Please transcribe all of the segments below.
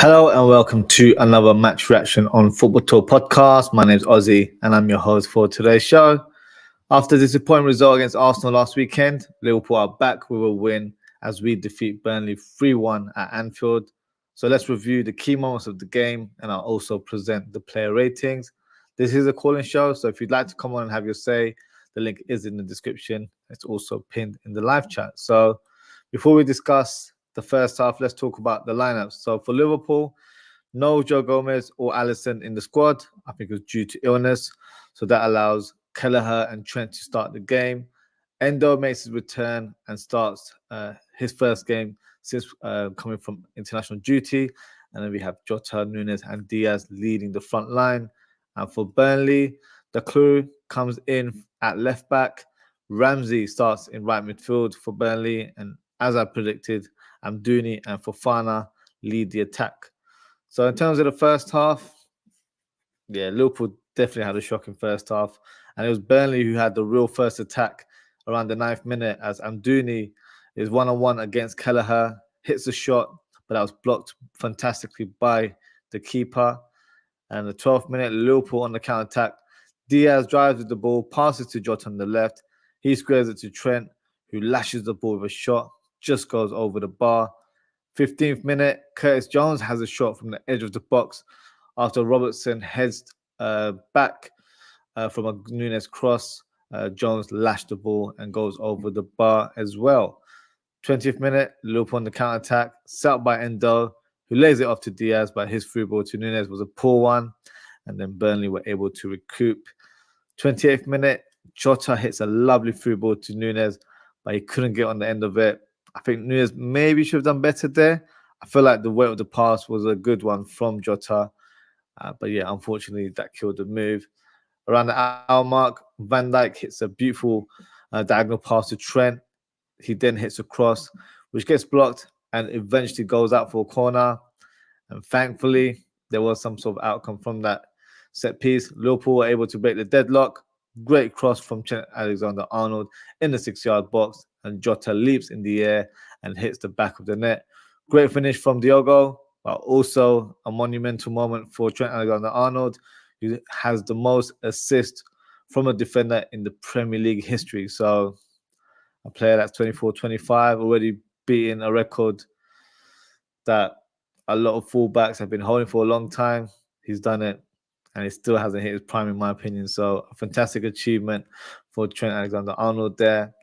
Hello and welcome to another match reaction on Football Talk podcast. My name is Ozzie and I'm your host for today's show. After the disappointing result against Arsenal last weekend, Liverpool are back with a win as we defeat Burnley 3-1 at Anfield. So let's review the key moments of the game and I'll also present the player ratings. This is a calling show, so if you'd like to come on and have your say, the link is in the description. It's also pinned in the live chat. So before we discuss the first half, let's talk about the lineups. So for Liverpool, no Joe Gomez or Alisson in the squad. I think it was due to illness. So that allows Kelleher and Trent to start the game. Endo makes his return and starts his first game since coming from international duty. And then we have Jota, Nunes, and Diaz leading the front line. And for Burnley, the crew comes in at left back. Ramsey starts in right midfield for Burnley. And as I predicted, Amdouni and Fofana lead the attack. So in terms of the first half, Liverpool definitely had a shocking first half. And it was Burnley who had the real first attack around the 9th minute as Amdouni is one-on-one against Kelleher, hits a shot, but that was blocked fantastically by the keeper. And the 12th minute, Liverpool on the counter-attack. Diaz drives with the ball, passes to Jota on the left. He squares it to Trent, who lashes the ball with a shot, just goes over the bar. 15th minute, Curtis Jones has a shot from the edge of the box after Robertson heads back from a Nunes cross. Jones lashed the ball and goes over the bar as well. 20th minute, Liverpool on the counter-attack, set up by Endo, who lays it off to Diaz, but his through ball to Nunes was a poor one. And then Burnley were able to recoup. 28th minute, Jota hits a lovely through ball to Nunes, but he couldn't get on the end of it. I think Nunes maybe should have done better there. I feel like the weight of the pass was a good one from Jota. But yeah, unfortunately, that killed the move. Around the hour mark, Van Dijk hits a beautiful diagonal pass to Trent. He then hits a cross, which gets blocked and eventually goes out for a corner. And thankfully, there was some sort of outcome from that set piece. Liverpool were able to break the deadlock. Great cross from Trent Alexander-Arnold in the 6-yard box. And Jota leaps in the air and hits the back of the net. Great finish from Diogo, but also a monumental moment for Trent Alexander-Arnold, who has the most assists from a defender in the Premier League history. So a player that's 24-25, already beating a record that a lot of fullbacks have been holding for a long time. He's done it, and he still hasn't hit his prime, in my opinion. So a fantastic achievement for Trent Alexander-Arnold there.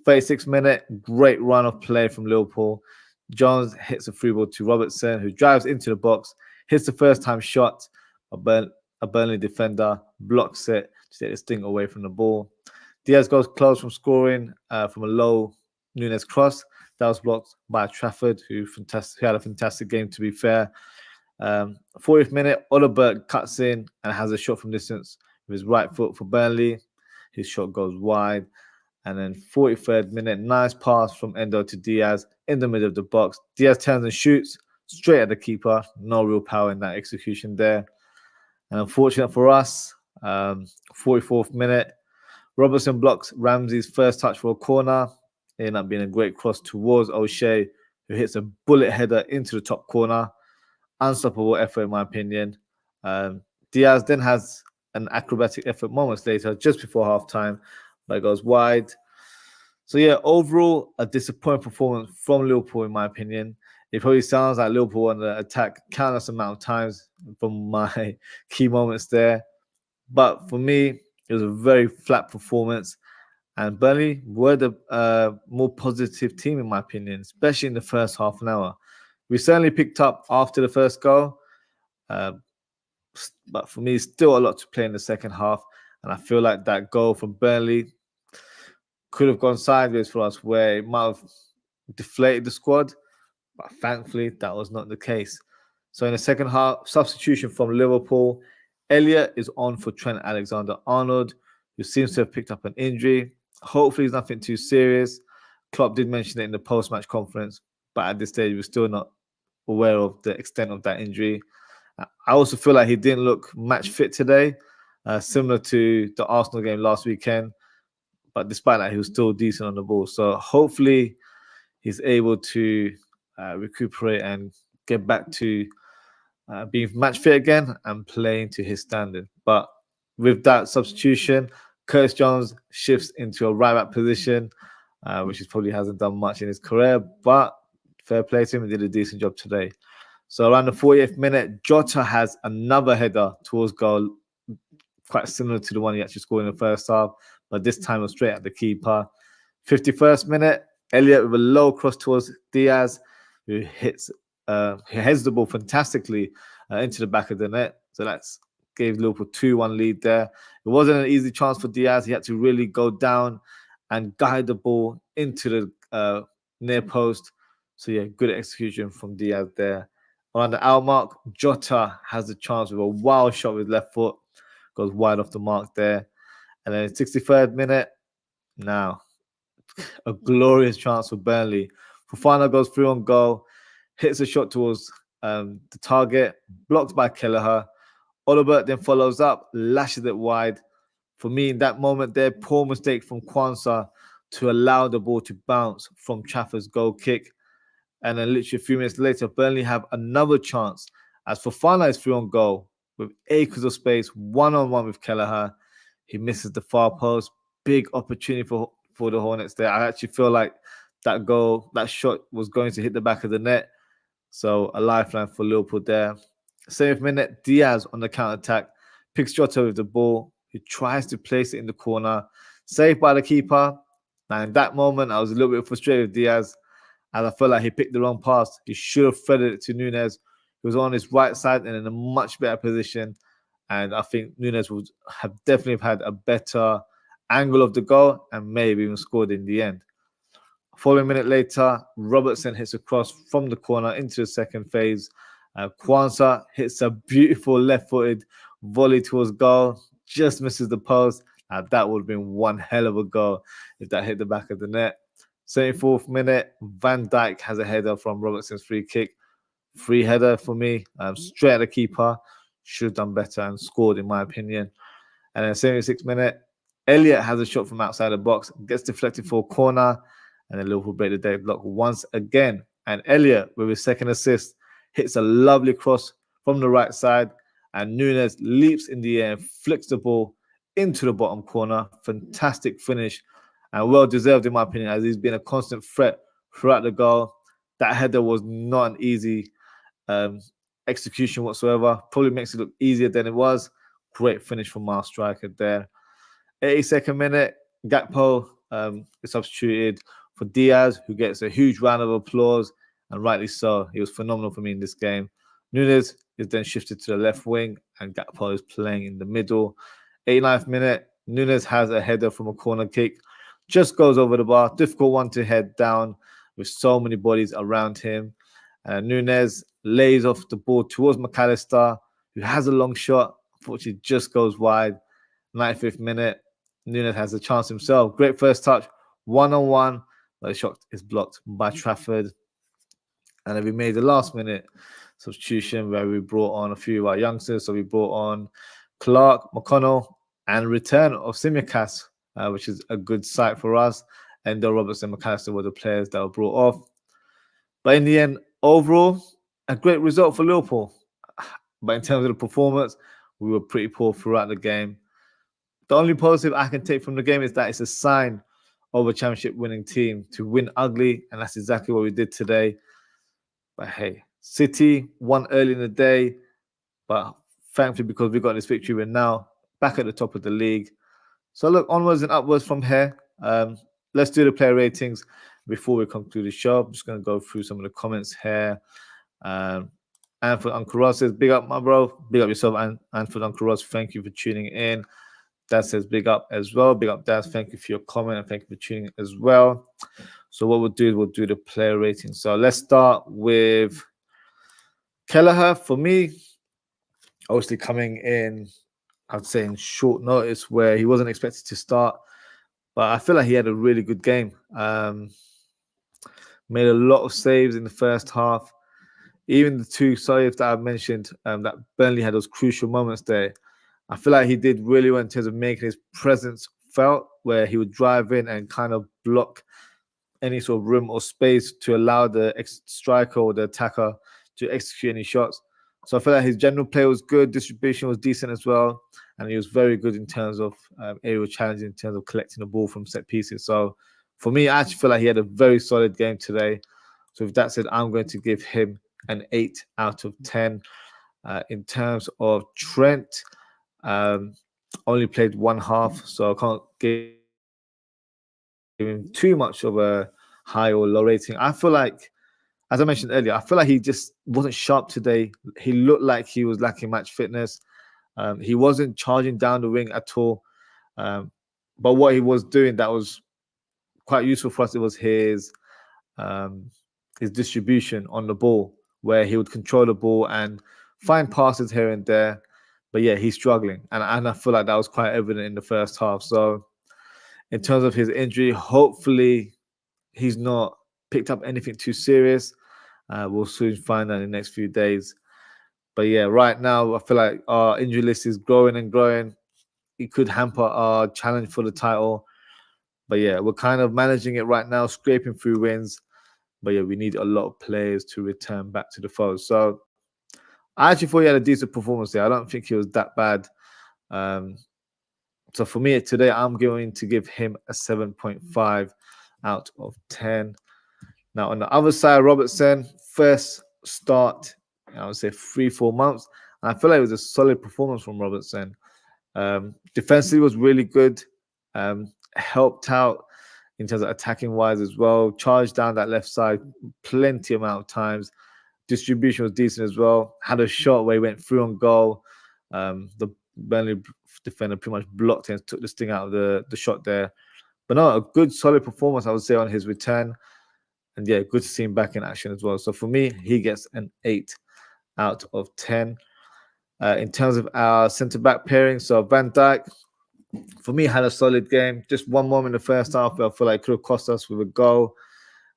36th minute, great run of play from Liverpool. Jones hits a free ball to Robertson, who drives into the box, hits the first-time shot. A Burnley defender blocks it to take this thing away from the ball. Diaz goes close from scoring from a low Nunes cross. That was blocked by Trafford, who had a fantastic game, to be fair. 40th minute, Oliver cuts in and has a shot from distance with his right foot for Burnley. His shot goes wide. And then 43rd minute, nice pass from Endo to Diaz in the middle of the box. Diaz turns and shoots straight at the keeper. No real power in that execution there. And unfortunate for us, 44th minute, Robertson blocks Ramsey's first touch for a corner. It ended up being a great cross towards O'Shea, who hits a bullet header into the top corner. Unstoppable effort, in my opinion. Diaz then has an acrobatic effort moments later, just before halftime, but it goes wide. So yeah, overall, a disappointing performance from Liverpool, in my opinion. It probably sounds like Liverpool on the attack countless amount of times from my key moments there. But for me, it was a very flat performance. And Burnley were the more positive team, in my opinion, especially in the first half an hour. We certainly picked up after the first goal. But for me, still a lot to play in the second half. And I feel like that goal from Burnley could have gone sideways for us, where it might have deflated the squad. But thankfully, that was not the case. So in the second half, substitution from Liverpool. Elliott is on for Trent Alexander-Arnold, who seems to have picked up an injury. Hopefully, it's nothing too serious. Klopp did mention it in the post-match conference, but at this stage, we're still not aware of the extent of that injury. I also feel like he didn't look match fit today, similar to the Arsenal game last weekend. But despite that, he was still decent on the ball. So hopefully he's able to recuperate and get back to being match fit again and playing to his standard. But with that substitution, Curtis Jones shifts into a right back position, which he probably hasn't done much in his career, but fair play to him, he did a decent job today. So around the 40th minute, Jota has another header towards goal, quite similar to the one he actually scored in the first half, but this time was straight at the keeper. 51st minute, Elliott with a low cross towards Diaz, who heads the ball fantastically into the back of the net. So that's gave Liverpool 2-1 lead there. It wasn't an easy chance for Diaz. He had to really go down and guide the ball into the near post. So yeah, good execution from Diaz there. Around the hour mark, Jota has a chance with a wild shot with left foot. Goes wide off the mark there. And then 63rd minute, now a glorious chance for Burnley. Fofana goes through on goal, hits a shot towards the target, blocked by Kelleher. Odobert then follows up, lashes it wide. For me, in that moment there, poor mistake from Kwanzaa to allow the ball to bounce from Trafford's goal kick. And then literally a few minutes later, Burnley have another chance as Fofana is through on goal with acres of space, one-on-one with Kelleher. He misses the far post. Big opportunity for the Hornets there. I actually feel like that shot was going to hit the back of the net. So a lifeline for Liverpool there. 7th minute, Diaz on the counter-attack. Picks Jota with the ball. He tries to place it in the corner. Saved by the keeper. Now in that moment, I was a little bit frustrated with Diaz, and I felt like he picked the wrong pass. He should have threaded it to Núñez. He was on his right side and in a much better position. And I think Núñez would have definitely had a better angle of the goal and maybe even scored in the end. Following minute later, Robertson hits a cross from the corner into the second phase. Kwanzaa hits a beautiful left-footed volley towards goal. Just misses the post. That would have been one hell of a goal if that hit the back of the net. 74th minute, Van Dijk has a header from Robertson's free kick. Free header for me, straight at the keeper. Should have done better and scored, in my opinion. And then 76th minute, Elliott has a shot from outside the box, gets deflected for a corner, and then Liverpool break the deadlock once again. And Elliott, with his second assist, hits a lovely cross from the right side, and Núñez leaps in the air, flicks the ball into the bottom corner. Fantastic finish, and well deserved, in my opinion, as he's been a constant threat throughout the goal. That header was not an easy execution whatsoever. Probably makes it look easier than it was. Great finish from our striker there. 82nd minute, Gakpo is substituted for Diaz, who gets a huge round of applause, and rightly so. He was phenomenal for me in this game. Núñez is then shifted to the left wing, and Gakpo is playing in the middle. 89th minute, Núñez has a header from a corner kick. Just goes over the bar. Difficult one to head down with so many bodies around him. Núñez lays off the ball towards McAllister, who has a long shot. Unfortunately, just goes wide. 95th minute, Núñez has a chance himself. Great first touch, one-on-one, but the shot is blocked by Trafford. And then we made the last minute substitution where we brought on a few of our youngsters. So we brought on Clark, McConnell, and return of Tsimikas, which is a good sight for us. And Roberts and McAllister were the players that were brought off. But in the end, overall, a great result for Liverpool. But in terms of the performance, we were pretty poor throughout the game. The only positive I can take from the game is that it's a sign of a championship winning team to win ugly, and that's exactly what we did today. But hey, City won early in the day, but thankfully because we got this victory, we're now back at the top of the league. So look, onwards and upwards from here. Let's do the player ratings before we conclude the show. I'm just going to go through some of the comments here. Anford Uncle Ross says, big up, my bro. Big up yourself, Anford Uncle Ross. Thank you for tuning in. Dad says, big up as well. Big up, Dad. Thank you for your comment and thank you for tuning in as well. So what we'll do is we'll do the player rating. So let's start with Kelleher. For me, obviously coming in, I'd say in short notice where he wasn't expected to start. But I feel like he had a really good game. Made a lot of saves in the first half. Even the two saves that I've mentioned, that Burnley had those crucial moments there. I feel like he did really well in terms of making his presence felt, where he would drive in and kind of block any sort of room or space to allow the striker or the attacker to execute any shots. So I feel like his general play was good, distribution was decent as well, and he was very good in terms of aerial challenge, in terms of collecting the ball from set pieces. So for me, I actually feel like he had a very solid game today. So with that said, I'm going to give him an 8 out of 10. In terms of Trent, only played one half, so I can't give him too much of a high or low rating. I feel like, as I mentioned earlier, I feel like he just wasn't sharp today. He looked like he was lacking match fitness. He wasn't charging down the wing at all. But what he was doing that was quite useful for us, it was his distribution on the ball, where he would control the ball and find passes here and there. But yeah, he's struggling. And I feel like that was quite evident in the first half. So in terms of his injury, hopefully he's not picked up anything too serious. We'll soon find out in the next few days. But yeah, right now, I feel like our injury list is growing and growing. It could hamper our challenge for the title. But yeah, we're kind of managing it right now, scraping through wins. But yeah, we need a lot of players to return back to the fold. So I actually thought he had a decent performance there. I don't think he was that bad. So for me today, I'm going to give him a 7.5 out of 10. Now on the other side, Robertson, first start, I would say 3-4 months. And I feel like it was a solid performance from Robertson. Defensively was really good. Helped out in terms of attacking wise as well. Charged down that left side plenty amount of times. Distribution was decent as well. Had a shot where he went through on goal. The Burnley defender pretty much blocked and took the sting out of the shot there. But no, a good solid performance, I would say, on his return. And yeah, good to see him back in action as well. So for me, he gets an 8 out of 10. In terms of our centre-back pairing, so Van Dijk, for me, had a solid game. Just one moment in the first half where I feel like it could have cost us with a goal.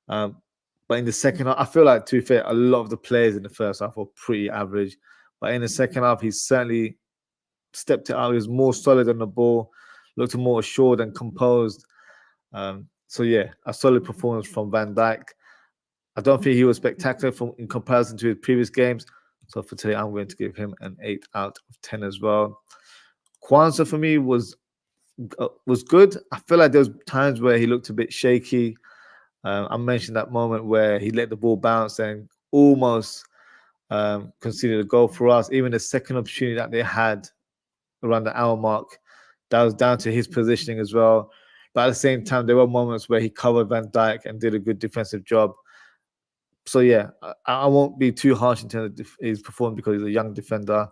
But in the second half, I feel like, to be fair, a lot of the players in the first half were pretty average. But in the second half, he certainly stepped it out. He was more solid on the ball, looked more assured and composed. So yeah, a solid performance from Van Dijk. I don't think he was spectacular in comparison to his previous games. So for today, I'm going to give him an 8 out of 10 as well. Kwanzaa for me was good. I feel like there was times where he looked a bit shaky. I mentioned that moment where he let the ball bounce and almost conceded a goal for us. Even the second opportunity that they had around the hour mark, that was down to his positioning as well. But at the same time, there were moments where he covered Van Dijk and did a good defensive job. So yeah, I won't be too harsh in terms of his performance because he's a young defender.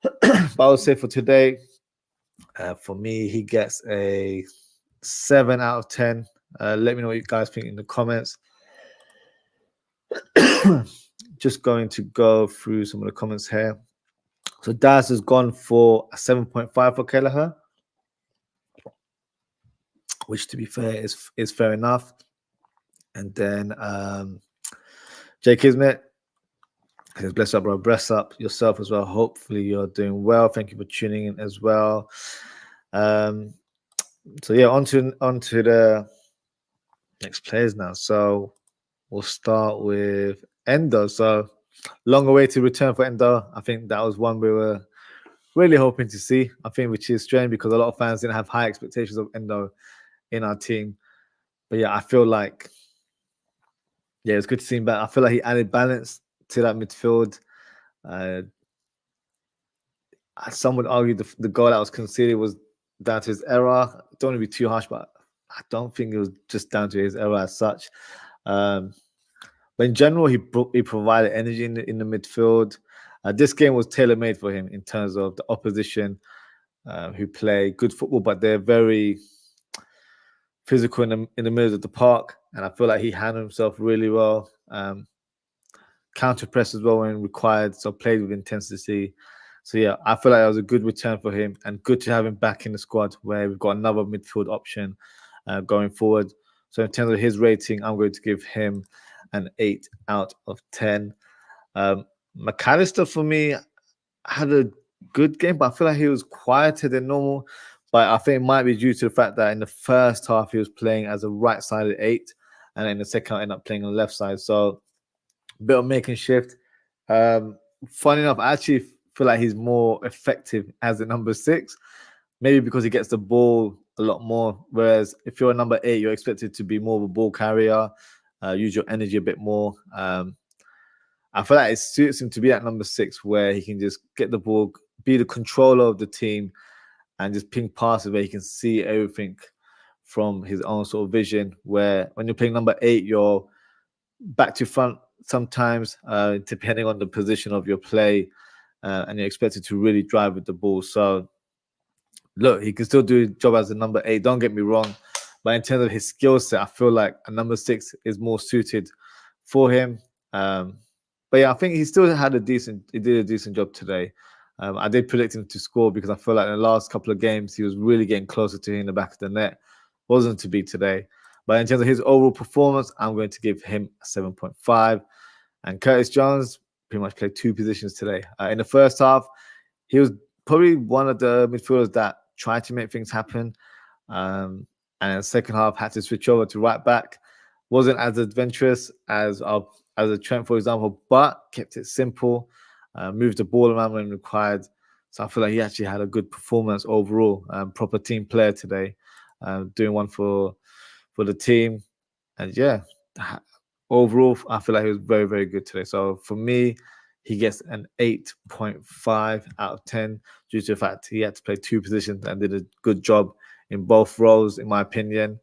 But I would say for today, for me, he gets a 7 out of 10. Let me know what you guys think in the comments. Just going to go through some of the comments here. So Daz has gone for a 7.5 for Kelleher, which to be fair is fair enough. And then Jay Kismet says, bless up, bro. Bless up yourself as well. Hopefully you're doing well. Thank you for tuning in as well. So yeah, on to the next players now. So we'll start with Endo. So long awaited return for Endo. I think that was one we were really hoping to see. I think which is strange because a lot of fans didn't have high expectations of Endo in our team. But yeah, I feel like it's good to see him back. I feel like he added balance to that midfield. Some would argue the goal that was conceded was down to his error. Don't want to be too harsh, but I don't think it was just down to his error as such. But in general, he provided energy in the midfield. This game was tailor-made for him in terms of the opposition who play good football, but they're very physical in the middle of the park. And I feel like he handled himself really well. Counter press as well when required, so played with intensity. So yeah, I feel like that was a good return for him and good to have him back in the squad where we've got another midfield option going forward. So in terms of his rating, I'm going to give him an 8 out of 10. McAllister for me had a good game, but I feel like he was quieter than normal. But I think it might be due to the fact that in the first half he was playing as a right-sided 8, and in the second half ended up playing on the left side. So a bit of making shift. funny enough, I actually feel like he's more effective as a number 6. Maybe because he gets the ball a lot more. Whereas if you're a number 8, you're expected to be more of a ball carrier, use your energy a bit more. I feel like it suits him to be at number 6, where he can just get the ball, be the controller of the team, and just ping passes where he can see everything from his own sort of vision. Where when you're playing number 8, you're back to front sometimes, depending on the position of your play, and you're expected to really drive with the ball. So, look, he can still do his job as a number 8. Don't get me wrong, but in terms of his skill set, I feel like a number 6 is more suited for him. But yeah, I think he still did a decent job today. I did predict him to score because I feel like in the last couple of games he was really getting closer to hitting the back of the net. Wasn't to be today. But in terms of his overall performance, I'm going to give him a 7.5. And Curtis Jones pretty much played 2 positions today. In the first half, he was probably one of the midfielders that tried to make things happen. And in the second half, had to switch over to right back. Wasn't as adventurous as a Trent, for example, but kept it simple, moved the ball around when required. So I feel like he actually had a good performance overall. Proper team player today, doing one for the team. And yeah, overall, I feel like he was very, very good today. So for me, he gets an 8.5 out of 10 due to the fact he had to play 2 positions and did a good job in both roles, in my opinion.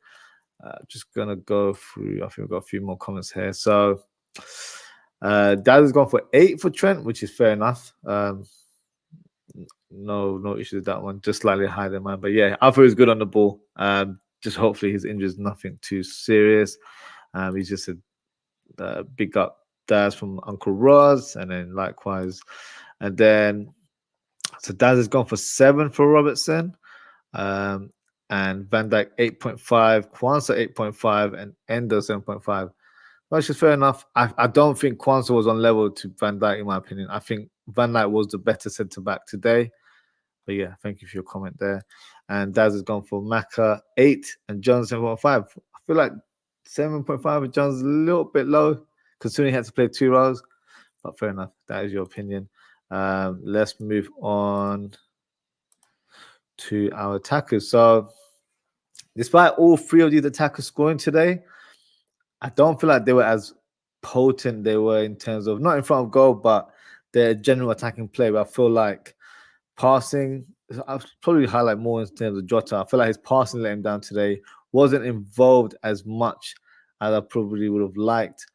Just going to go through, I think we've got a few more comments here. So Dad has gone for 8 for Trent, which is fair enough. No issues with that one, just slightly higher than mine. But yeah, I thought he was good on the ball. Just hopefully his injury is nothing too serious. He's just a big up Daz from Uncle Roz, and then likewise. And then, so Daz has gone for 7 for Robertson. And Van Dijk 8.5, Kwanzaa 8.5, and Endo 7.5. Which is fair enough. I don't think Kwanzaa was on level to Van Dijk, in my opinion. I think Van Dijk was the better centre-back today. But yeah, thank you for your comment there. And Daz has gone for Maka 8 and Jones 7.5. I feel like 7.5 with Jones is a little bit low, considering he had to play 2 roles. But fair enough. That is your opinion. Let's move on to our attackers. So, despite all 3 of these attackers scoring today, I don't feel like they were as potent they were in terms of, not in front of goal, but their general attacking play. But I feel like passing, I'll probably highlight more in terms of Jota. I feel like his passing let him down today. Wasn't involved as much as I probably would have liked.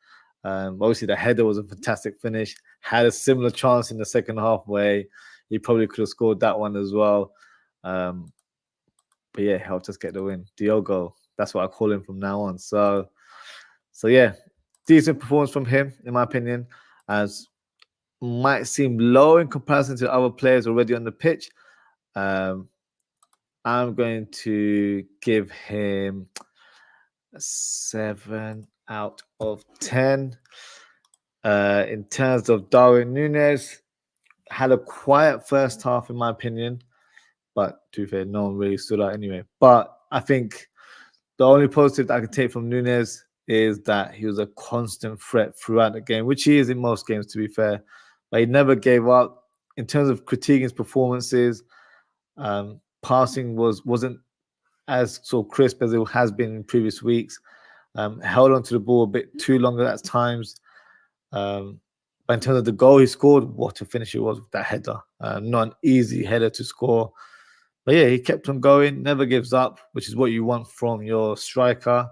Obviously, the header was a fantastic finish. Had a similar chance in the second half where he probably could have scored that one as well. But yeah, helped us get the win. Diogo, that's what I call him from now on. So yeah, decent performance from him, in my opinion, as might seem low in comparison to other players already on the pitch. I'm going to give him a 7 out of 10. In terms of Darwin Núñez, had a quiet first half, in my opinion. But to be fair, no one really stood out anyway. But I think the only positive that I can take from Núñez is that he was a constant threat throughout the game, which he is in most games, to be fair. But he never gave up. In terms of critiquing his performances, passing wasn't as so crisp as it has been in previous weeks. Held onto the ball a bit too long at times. But in terms of the goal he scored, what a finish it was with that header. Not an easy header to score. But yeah, he kept on going, never gives up, which is what you want from your striker.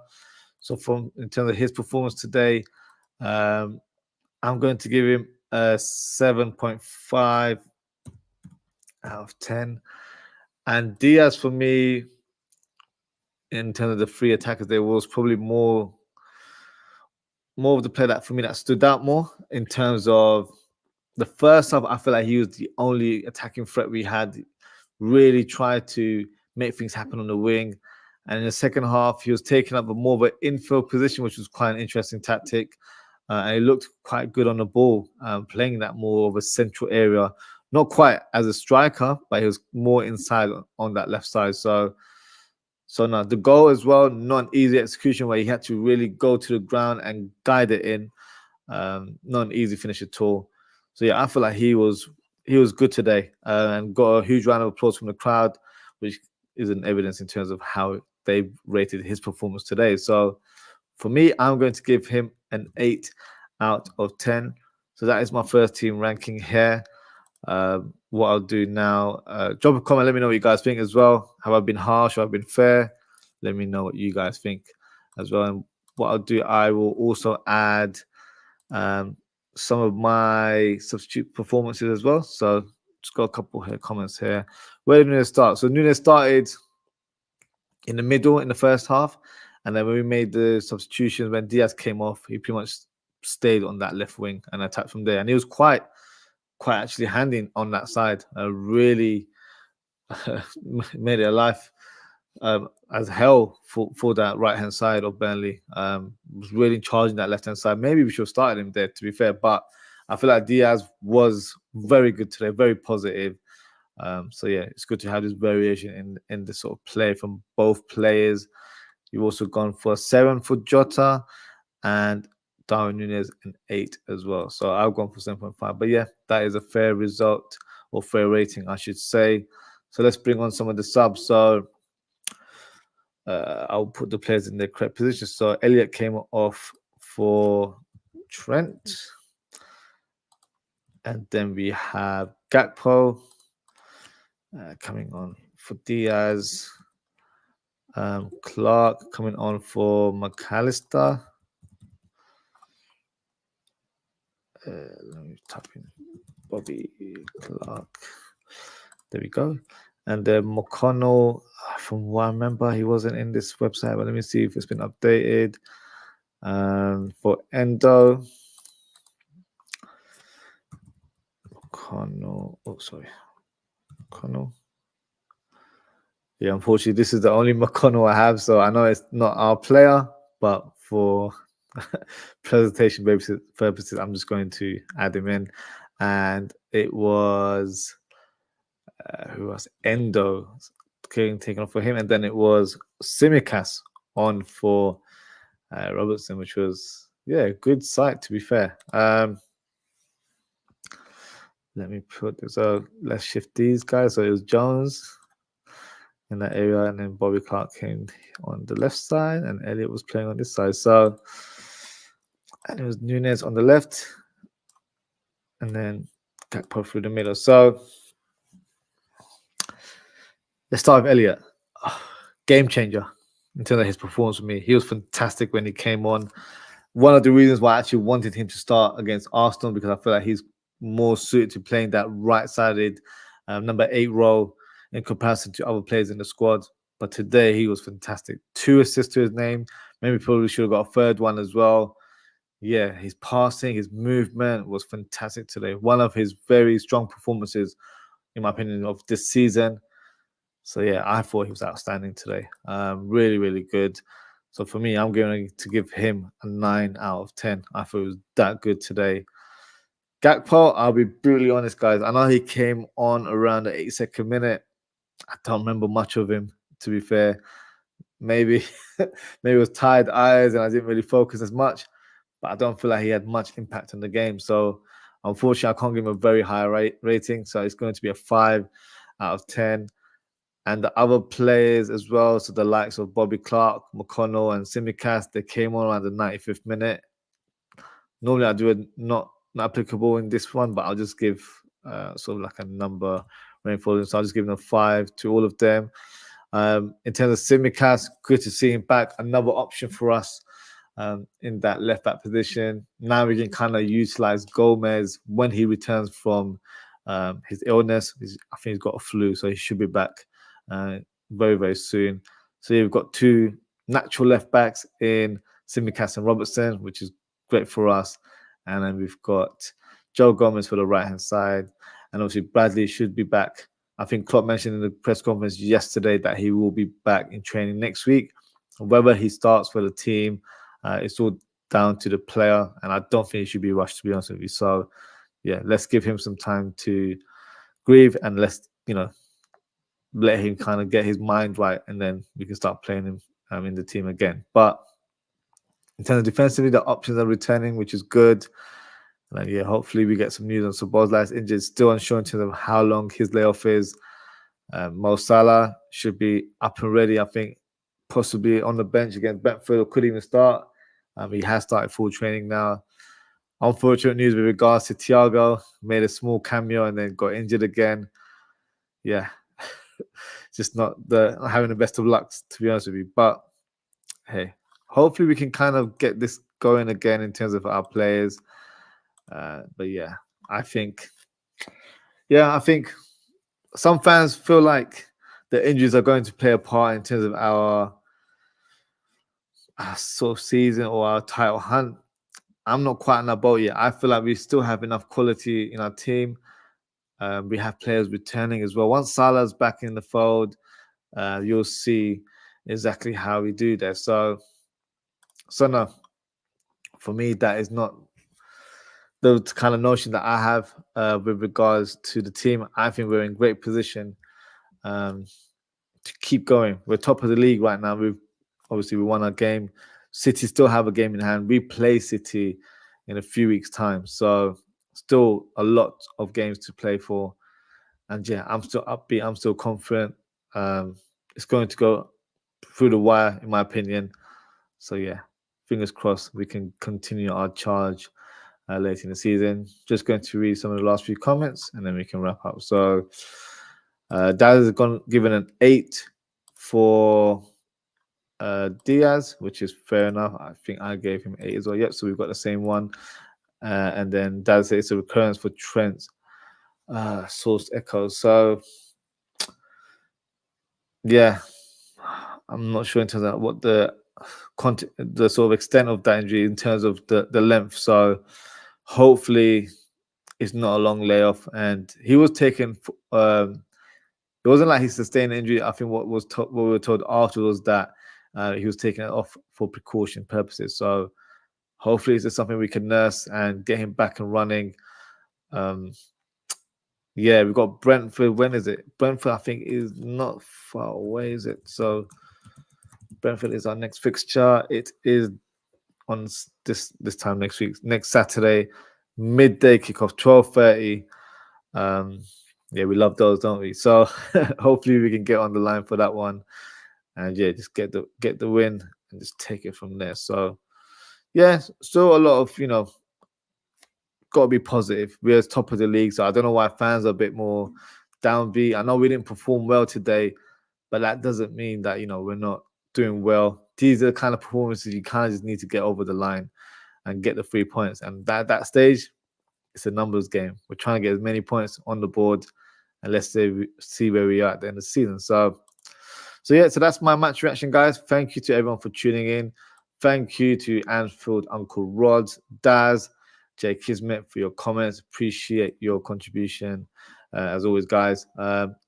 So in terms of his performance today, I'm going to give him a 7.5 out of 10. And Diaz, for me, in terms of the 3 attackers, there was probably more of the player that for me that stood out more in terms of the first half. I feel like he was the only attacking threat we had. Really tried to make things happen on the wing. And in the second half, he was taking up more of an infield position, which was quite an interesting tactic. And he looked quite good on the ball, playing that more of a central area. Not quite as a striker, but he was more inside on that left side. So no, the goal as well, not an easy execution where he had to really go to the ground and guide it in. Not an easy finish at all. So yeah, I feel like he was good today, and got a huge round of applause from the crowd, which is an evidence in terms of how they rated his performance today. So for me, I'm going to give him an 8 out of 10. So that is my first team ranking here. What I'll do now, drop a comment, let me know what you guys think as well. Have I been harsh or have I been fair? Let me know what you guys think as well. And what I'll do, I will also add some of my substitute performances as well. So just got a couple here comments here. Where did Nunes start? So Nunes started in the middle in the first half, and then when we made the substitutions, when Diaz came off, he pretty much stayed on that left wing and attacked from there. And he was quite actually handy on that side. Really made it a life as hell for that right hand side of Burnley. Was really charging that left hand side. Maybe we should have started him there, to be fair, but I feel like Diaz was very good today, very positive. So yeah, it's good to have this variation in the sort of play from both players. You've also gone for 7 for Jota and Darwin Nunes an 8 as well. So I've gone for 7.5. But yeah, that is a fair result, or fair rating, I should say. So let's bring on some of the subs. So I'll put the players in their correct position. So Elliott came off for Trent. And then we have Gakpo coming on for Diaz. Clark coming on for McAllister. Let me type in Bobby Clark. There we go. And then McConnell, from what I remember, he wasn't in this website, but let me see if it's been updated. For Endo, McConnell. Oh, sorry. McConnell. Yeah, unfortunately, this is the only McConnell I have, so I know it's not our player, but for presentation purposes, I'm just going to add him in. And it was who was Endo getting taken off for him, and then it was Tsimikas on for Robertson, which was a good sight, to be fair. Let me put this. So let's shift these guys. So it was Jones in that area, and then Bobby Clark came on the left side, and Elliott was playing on this side. So, and it was Nunes on the left, and then Gakpo through the middle. So let's start with Elliott. Game changer in terms of his performance for me. He was fantastic when he came on. One of the reasons why I actually wanted him to start against Arsenal, because I feel like he's more suited to playing that right-sided number 8 role in comparison to other players in the squad. But today he was fantastic. 2 assists to his name. Maybe probably should have got a third one as well. Yeah, his passing, his movement was fantastic today. One of his very strong performances, in my opinion, of this season. So yeah, I thought he was outstanding today. Really, really good. So for me, I'm going to give him a 9 out of 10. I thought it was that good today. Gakpo, I'll be brutally honest, guys. I know he came on around the 82nd minute. I don't remember much of him, to be fair. Maybe it was tired eyes and I didn't really focus as much, but I don't feel like he had much impact on the game. So unfortunately, I can't give him a very high rating. So it's going to be a 5 out of 10. And the other players as well, so the likes of Bobby Clark, McConnell, and Tsimikas, they came on around the 95th minute. Normally, I do it not applicable in this one, but I'll just give sort of like a number rainfall. So I'll just give them a 5 to all of them. In terms of Tsimikas, good to see him back. Another option for us in that left back position. Now we can kind of utilize Gomez when he returns from his illness. I think he's got a flu, so he should be back very, very soon. So you've got 2 natural left backs in Tsimikas and Robertson, which is great for us. And then we've got Joe Gomez for the right-hand side. And obviously Bradley should be back. I think Klopp mentioned in the press conference yesterday that he will be back in training next week. Whether he starts for the team, it's all down to the player. And I don't think he should be rushed, to be honest with you. So, yeah, let's give him some time to grieve and let's, let him kind of get his mind right, and then we can start playing him in the team again. But in terms of defensively, the options are returning, which is good. And then, hopefully we get some news on Szoboszlai's injured. Still unsure in terms of how long his layoff is. Mo Salah should be up and ready, I think, possibly on the bench against Brentford, or could even start. He has started full training now. Unfortunate news with regards to Thiago. Made a small cameo and then got injured again. Yeah, just not having the best of lucks, to be honest with you. But hey, hopefully we can kind of get this going again in terms of our players. But yeah, I think some fans feel like the injuries are going to play a part in terms of our sort of season or our title hunt. I'm not quite in that boat yet. I feel like we still have enough quality in our team. We have players returning as well. Once Salah's back in the fold, you'll see exactly how we do that. So no, for me, that is not the kind of notion that I have with regards to the team. I think we're in great position to keep going. We're top of the league right now. We won our game. City still have a game in hand. We play City in a few weeks' time, so still a lot of games to play for. And yeah, I'm still upbeat. I'm still confident. It's going to go through the wire, in my opinion. So yeah, fingers crossed we can continue our charge later in the season. Just going to read some of the last few comments and then we can wrap up. So Daz has given an 8 for Diaz, which is fair enough. I think I gave him 8 as well. Yep, so we've got the same one. And then Daz says it's a recurrence for Trent. Source echoes. So yeah, I'm not sure in terms of what the sort of extent of that injury in terms of the length. So hopefully it's not a long layoff. And he was taken. It wasn't like he sustained an injury. I think what we were told afterwards was that he was taken off for precaution purposes. So hopefully it's just something we can nurse and get him back and running. Yeah, we've got Brentford. When is it? Brentford, I think, is not far away, is it? So Brentford is our next fixture. It is on this time next week, next Saturday, midday kickoff, 12:30. Yeah, we love those, don't we? So hopefully we can get on the line for that one, and yeah, just get the win and just take it from there. So yeah, still a lot of got to be positive. We're top of the league, so I don't know why fans are a bit more downbeat. I know we didn't perform well today, but that doesn't mean that we're not doing well. These are the kind of performances you kind of just need to get over the line and get the 3 points. And that stage, it's a numbers game. We're trying to get as many points on the board, and let's see where we are at the end of the season. So yeah, so that's my match reaction, guys. Thank you to everyone for tuning in. Thank you to Anfield Uncle Rod, Daz, Jay Kismet for your comments. Appreciate your contribution. As always, guys,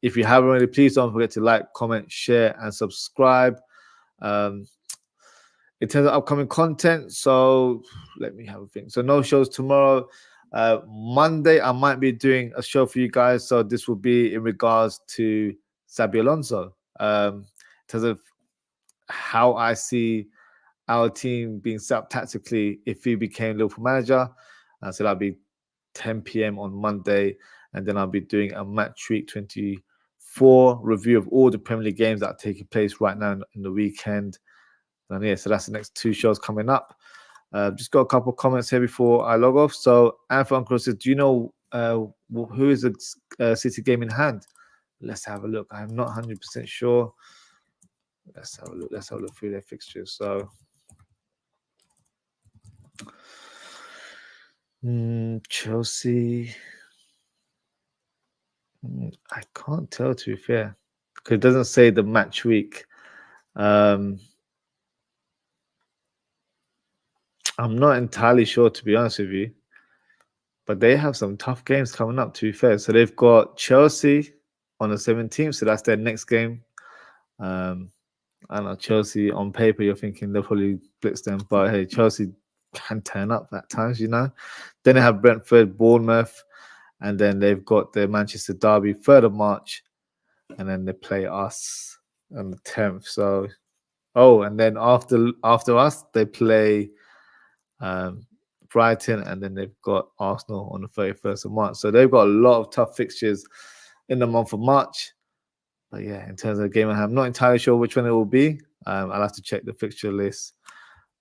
if you haven't already, please don't forget to like, comment, share, and subscribe. In terms of upcoming content, so let me have a think. So no shows tomorrow. Monday, I might be doing a show for you guys. So this will be in regards to Xabi Alonso. In terms of how I see our team being set up tactically if he became Liverpool manager. So that'll be 10 p.m. on Monday. And then I'll be doing a Match Week 24 review of all the Premier League games that are taking place right now in the weekend. And yeah, so that's the next 2 shows coming up. Just got a couple of comments here before I log off. So Anthony Uncle says, do you know who is the City game in hand? Let's have a look. I'm not 100% sure. Let's have a look. Let's have a look through their fixtures. So Chelsea. I can't tell, to be fair, because it doesn't say the match week. I'm not entirely sure, to be honest with you, but they have some tough games coming up, to be fair. So they've got Chelsea on the 17th, so that's their next game. I don't know, Chelsea on paper, you're thinking they'll probably blitz them, but hey, Chelsea can turn up at times, Then they have Brentford, Bournemouth, and then they've got the Manchester Derby, 3rd of March, and then they play us on the 10th. So, and then after us, they play Brighton, and then they've got Arsenal on the 31st of March. So they've got a lot of tough fixtures in the month of March. But yeah, in terms of the game, I'm not entirely sure which one it will be. I'll have to check the fixture list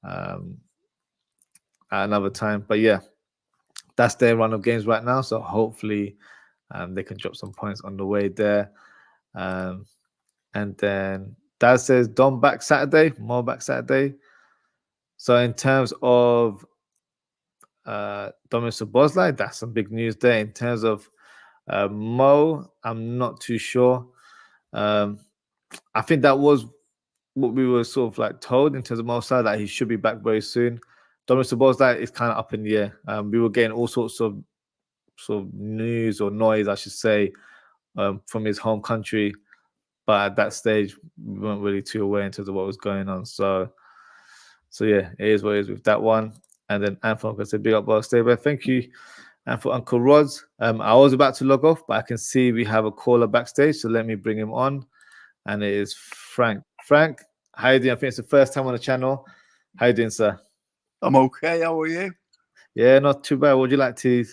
at another time. But yeah, that's their run of games right now. So hopefully they can drop some points on the way there. And then Dad says Dom back Saturday, Mo back Saturday. So in terms of Dominus Szoboszlai, that's some big news there. In terms of Mo, I'm not too sure. I think that was what we were sort of like told in terms of Mo Salah, that he should be back very soon. Dominus Szoboszlai is kind of up in the air. We were getting all sorts of sort of news or noise, I should say, from his home country, but at that stage we weren't really too aware in terms of what was going on. So yeah, it is what it is with that one. And then Anthony said, "Big up, boss, stay there." Thank you. And for Uncle Rods, I was about to log off, but I can see we have a caller backstage, so let me bring him on. And it is Frank. Frank, how you doing? I think it's the first time on the channel. How you doing, sir? I'm okay. How are you? Yeah, not too bad. What would you like to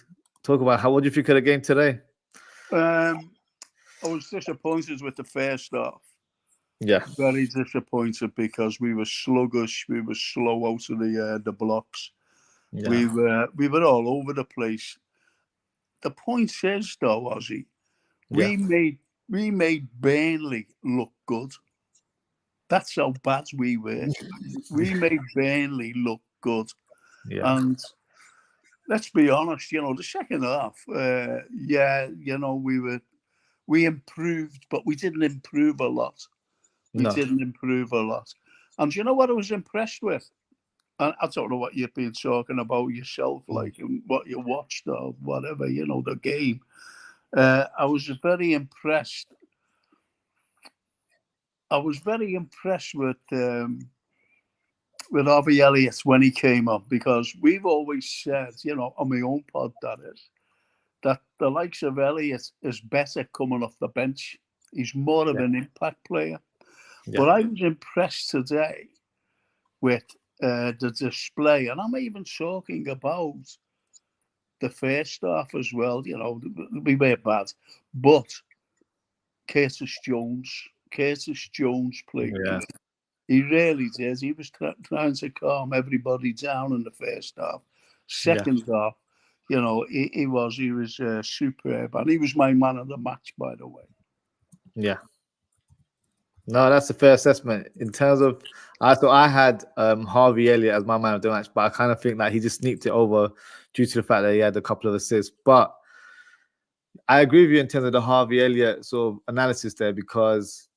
talk about? What do you think of the game today? I was disappointed with the first half. Yeah, very disappointed because we were sluggish. We were slow out of the blocks. Yeah. We were all over the place. The point is, though, Ozzie, we made Burnley look good. That's how bad we were. We made Burnley look good. Yeah. And let's be honest, the second half, we improved, but we didn't improve a lot. Didn't improve a lot. And you know what I was impressed with? And I don't know what you've been talking about yourself, like what you watched or whatever, the game. I was very impressed. I was very impressed with Harvey Elliott when he came up, because we've always said, on my own pod, that is, that the likes of Elliott is better coming off the bench. He's more of an impact player. Yeah. But I was impressed today with the display, and I'm even talking about the first half as well. We were bad, but Curtis Jones played. Yeah. He really did. He was trying to calm everybody down in the first half. Second half, he was superb, and he was my man of the match, by the way. Yeah. No, that's a fair assessment. In terms of, I thought I had Harvey Elliott as my man of the match, but I kind of think that he just sneaked it over due to the fact that he had a couple of assists. But I agree with you in terms of the Harvey Elliott sort of analysis there, because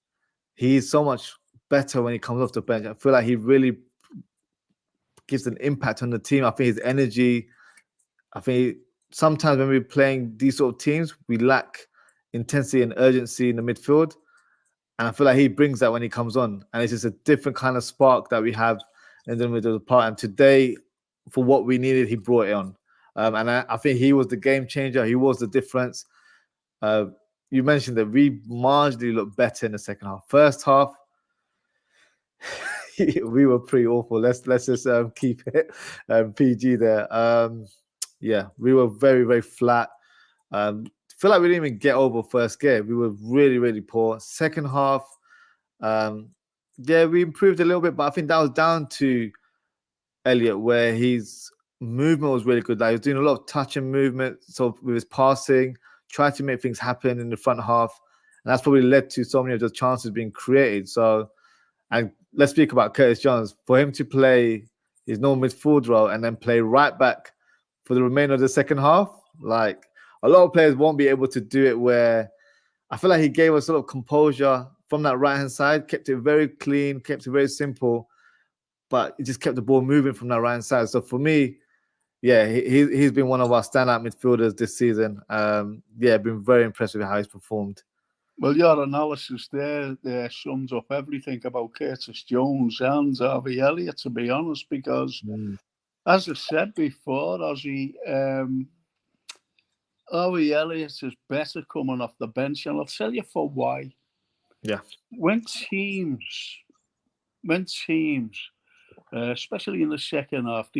he's so much better when he comes off the bench. I feel like he really gives an impact on the team. I think his energy, sometimes when we're playing these sort of teams, we lack intensity and urgency in the midfield. And I feel like he brings that when he comes on. And it's just a different kind of spark that we have in the middle of the part. And today, for what we needed, he brought it on. And I think he was the game changer. He was the difference. You mentioned that we marginally looked better in the second half. First half, we were pretty awful. Let's just keep it PG there. We were very, very flat. Feel like we didn't even get over first game. We were really, really poor. Second half, we improved a little bit, but I think that was down to Elliott, where his movement was really good. Like, he was doing a lot of touch and movement, so with his passing, tried to make things happen in the front half, and that's probably led to so many of the chances being created. So, and let's speak about Curtis Jones. For him to play his normal midfield role and then play right back for the remainder of the second half, like, a lot of players won't be able to do it, where I feel like he gave us a lot of composure from that right-hand side, kept it very clean, kept it very simple, but he just kept the ball moving from that right-hand side. So for me, he's been one of our standout midfielders this season. Been very impressed with how he's performed. Well, your analysis there sums up everything about Curtis Jones and Harvey Elliott, to be honest, because as I said before, Ozzie, Harvey Elliott is better coming off the bench, and I'll tell you for why. Yeah. When teams especially in the second half.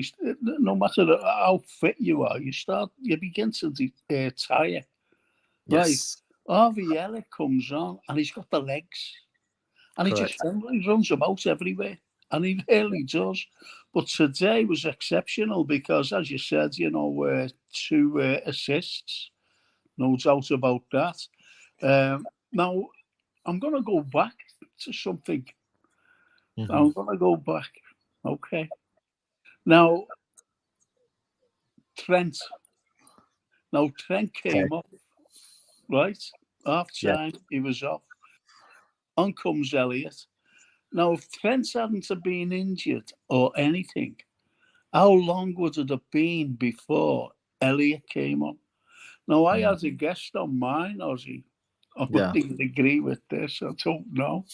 No matter how fit you are, you begin to tire. Yes. Right, Ozzie comes on and he's got the legs, and Correct. he runs about everywhere, and he really does. But today was exceptional because, as you said, 2 assists, no doubt about that. Now, I'm going to go back to something. Mhm. I'm going to go back. Okay. Now, Trent. Now, Trent came up, right? Half Yeah. time, he was off. On comes Elliot. Now, if Trent hadn't have been injured or anything, how long would it have been before Elliot came on? Now, I had a guest on mine, Ozzie. I Yeah. wouldn't agree with this, I don't know.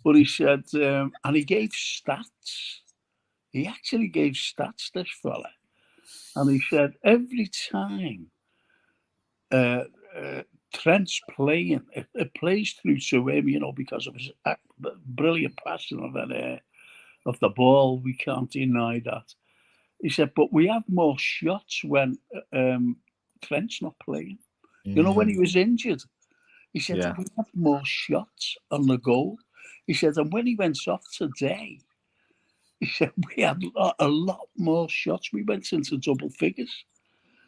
But he said, and he gave stats. He actually gave stats, this fella. And he said, every time Trent's playing, it plays through to him, because of his brilliant passing of the ball. We can't deny that. He said, but we have more shots when Trent's not playing. When he was injured, he said, Yeah. we have more shots on the goal. He said, and when he went off today, he said, we had a lot more shots. We went into double figures.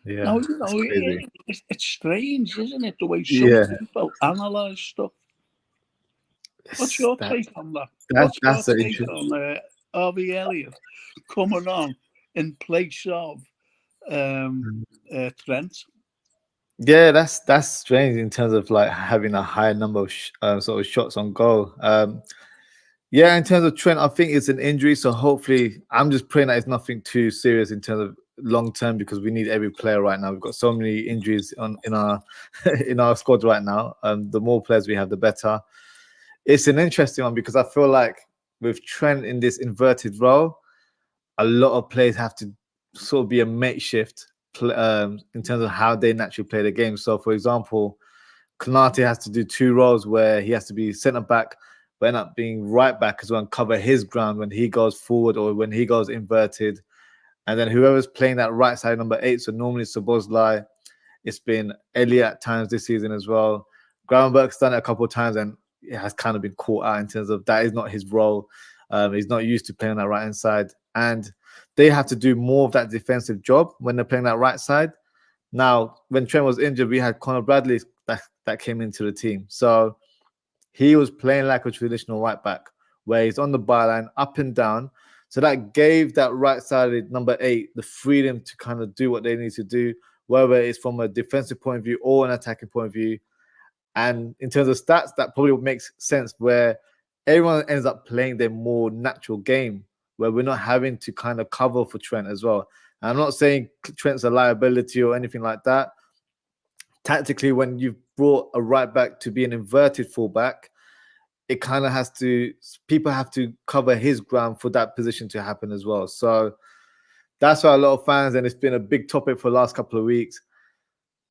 Yeah. Now, It's crazy. it's strange, isn't it, the way some Yeah. people analyse stuff. What's your take on that? That's What's an your take interesting. on Harvey Elliott coming on in place of Trent? Yeah, that's strange in terms of like having a high number of sort of shots on goal. Yeah, in terms of Trent, I think it's an injury, so hopefully, I'm just praying that it's nothing too serious in terms of long term because we need every player right now. We've got so many injuries in our in our squad right now. The more players we have, the better. It's an interesting one because I feel like with Trent in this inverted role, a lot of players have to sort of be a makeshift in terms of how they naturally play the game. So, for example, Konate has to do 2 roles where he has to be centre back, but end up being right back as well and cover his ground when he goes forward or when he goes inverted. And then whoever's playing that right side, number 8, so normally it's Szoboszlai. It's been Elliot at times this season as well. Gravenberch's done it a couple of times and it has kind of been caught out in terms of that is not his role. He's not used to playing that right hand side. And they have to do more of that defensive job when they're playing that right side. Now, when Trent was injured, we had Conor Bradley that came into the team. So he was playing like a traditional right back, where he's on the byline, up and down. So that gave that right-sided number 8 the freedom to kind of do what they need to do, whether it's from a defensive point of view or an attacking point of view. And in terms of stats, that probably makes sense where everyone ends up playing their more natural game, where we're not having to kind of cover for Trent as well. And I'm not saying Trent's a liability or anything like that. Tactically, when you've brought a right back to be an inverted fullback, it kind of has to, people have to cover his ground for that position to happen as well. So that's why a lot of fans, and it's been a big topic for the last couple of weeks.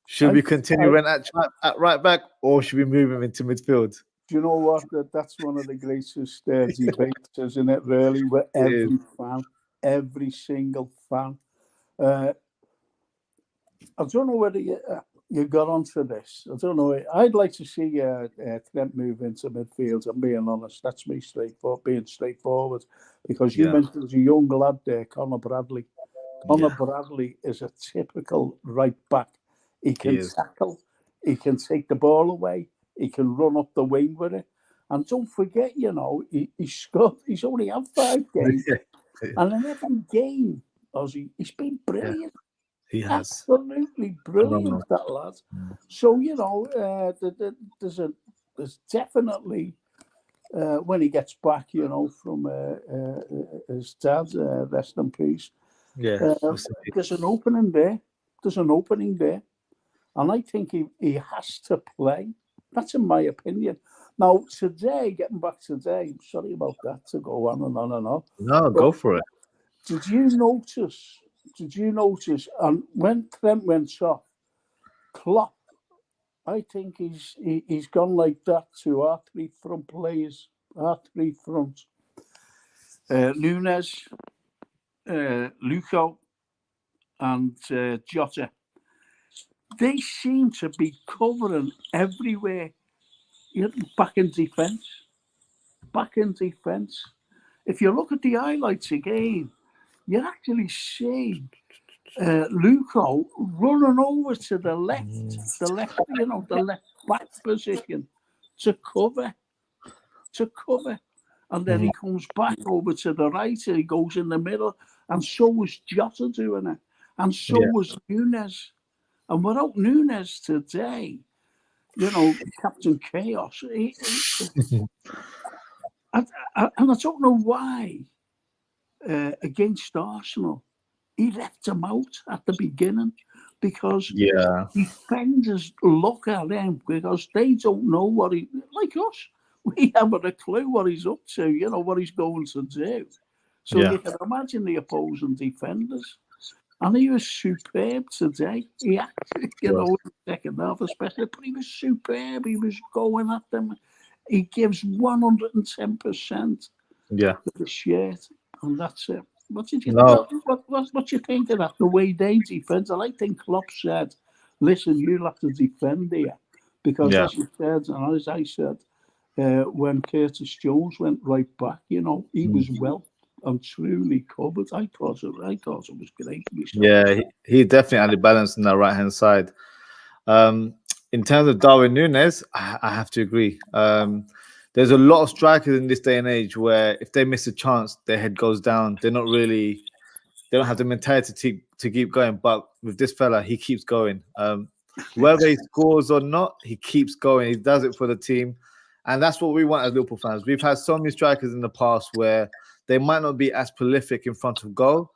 Should we continue Trent at right back or should we move him into midfield? Do you know what? That's one of the greatest debates, isn't it, really, with every single fan. I don't know whether you got onto this. I don't know. I'd like to see Trent move into midfield. I'm being honest. That's me being straightforward. Because you mentioned a young lad there, Conor Bradley. Conor Bradley is a typical right back. He can tackle. He can take the ball away. He can run up the wing with it. And don't forget, he's only had 5 games. And in every game, Ozzie, he's been brilliant. He has. Absolutely brilliant, that lad. So, there's definitely, when he gets back, from his dad, rest in peace, there's an opening there. And I think he has to play. That's in my opinion. Now, getting back today, sorry about that, to go on and on and on. No, go for it. Did you notice, and when Trent went off, Klopp, I think he's gone like that to our 3 front players, Nunes, Luco and Jota, they seem to be covering everywhere. Back in defence. If you look at the highlights again, you actually see Luco running over to the left, the left back position to cover, and then he comes back over to the right and he goes in the middle, and so was Jota doing it, and so was Nunes, and without Nunes today, Captain Chaos, and I don't know why against Arsenal he left him out at the beginning, because defenders look at him because they don't know what he, like us, we haven't a clue what he's up to, what he's going to do. So you can imagine the opposing defenders. And he was superb today. He actually, in the second half especially, but he was superb. He was going at them. He gives 110% to the shirt, and that's it. What did you what you think of that? The way they defend? I think Klopp said, "Listen, you'll have to defend here," because as you said, and as I said, when Curtis Jones went right back, he was well and truly covered. I thought it was great. Yeah, he definitely had the balance on that right hand side. In terms of Darwin Núñez, I have to agree. There's a lot of strikers in this day and age where if they miss a chance, their head goes down. They don't have the mentality to keep going. But with this fella, he keeps going. Whether he scores or not, he keeps going. He does it for the team. And that's what we want as Liverpool fans. We've had so many strikers in the past where they might not be as prolific in front of goal,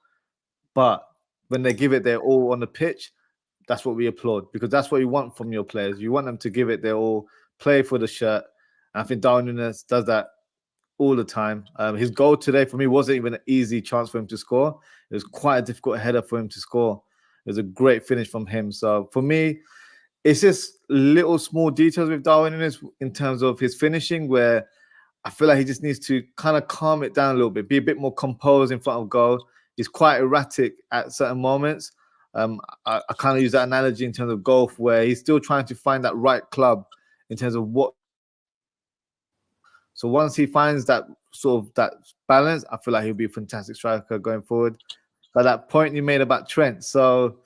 but when they give it their all on the pitch, that's what we applaud, because that's what you want from your players. You want them to give it their all, play for the shirt. And I think Darwin Núñez does that all the time. His goal today for me wasn't even an easy chance for him to score. It was quite a difficult header for him to score. It was a great finish from him. So for me, it's just little small details with Darwin Núñez in terms of his finishing, where I feel like he just needs to kind of calm it down a little bit, be a bit more composed in front of goal. He's quite erratic at certain moments. I kind of use that analogy in terms of golf, where he's still trying to find that right club in terms of what. So once he finds that sort of that balance, I feel like he'll be a fantastic striker going forward. But that point you made about Trent, so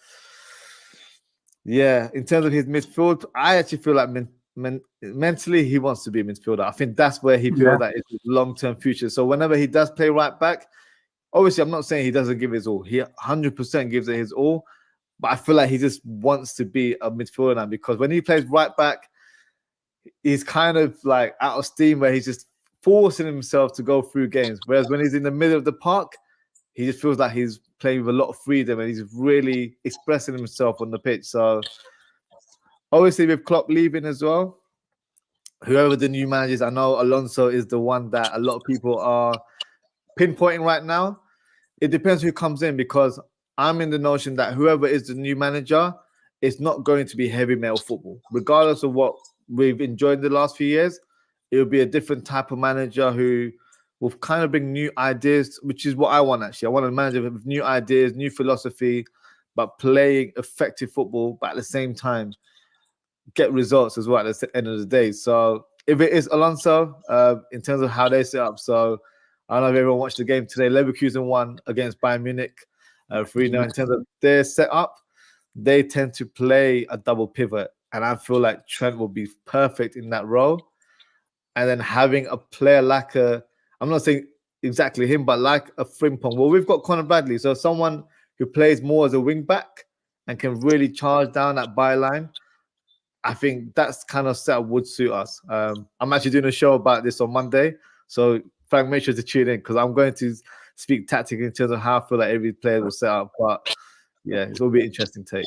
yeah, in terms of his midfield, I actually feel like mentally he wants to be a midfielder. I think that's where he feels that is his long-term future. So whenever he does play right back, obviously I'm not saying he doesn't give his all. He 100% gives it his all, but I feel like he just wants to be a midfielder now, because when he plays right back, he's kind of like out of steam, where he's just forcing himself to go through games. Whereas when he's in the middle of the park, he just feels like he's playing with a lot of freedom and he's really expressing himself on the pitch. So obviously with Klopp leaving as well, whoever the new manager is, I know Alonso is the one that a lot of people are pinpointing right now. It depends who comes in, because I'm in the notion that whoever is the new manager, it's not going to be heavy metal football. Regardless of what we've enjoyed the last few years, it will be a different type of manager who will kind of bring new ideas, which is what I want actually. I want a manager with new ideas, new philosophy, but playing effective football, but at the same time, get results as well at the end of the day. So if it is Alonso, in terms of how they set up, so I don't know if everyone watched the game today. Leverkusen won against Bayern Munich 3-0. In terms of their setup, they tend to play a double pivot, and I feel like Trent will be perfect in that role. And then having a player like I'm not saying exactly him, but like a Frimpong. Well, we've got Conor Bradley, so someone who plays more as a wing back and can really charge down that byline. I think that's kind of setup would suit us. I'm actually doing a show about this on Monday, so Frank, make sure to tune in, because I'm going to speak tactically in terms of how I feel like every player will set up. But yeah, it will be an interesting take.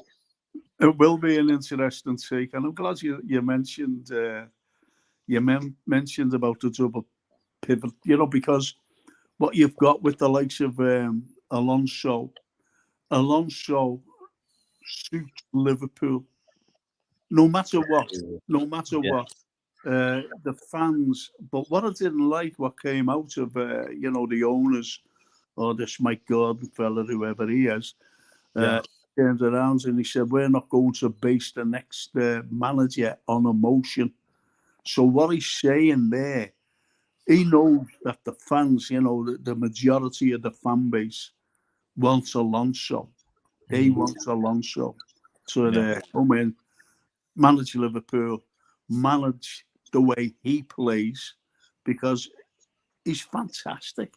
It will be an interesting take, and I'm glad you mentioned mentioned about the double pivot. Because what you've got with the likes of Alonso suits Liverpool, no matter what. The fans, but what I didn't like, what came out of the owners or this Mike Gordon fella, whoever he is, Yeah. turned around and he said, "We're not going to base the next manager on emotion." So what he's saying there, he knows that the fans, the majority of the fan base wants Alonso. They want Alonso to come in, manage Liverpool, manage the way he plays, because he's fantastic.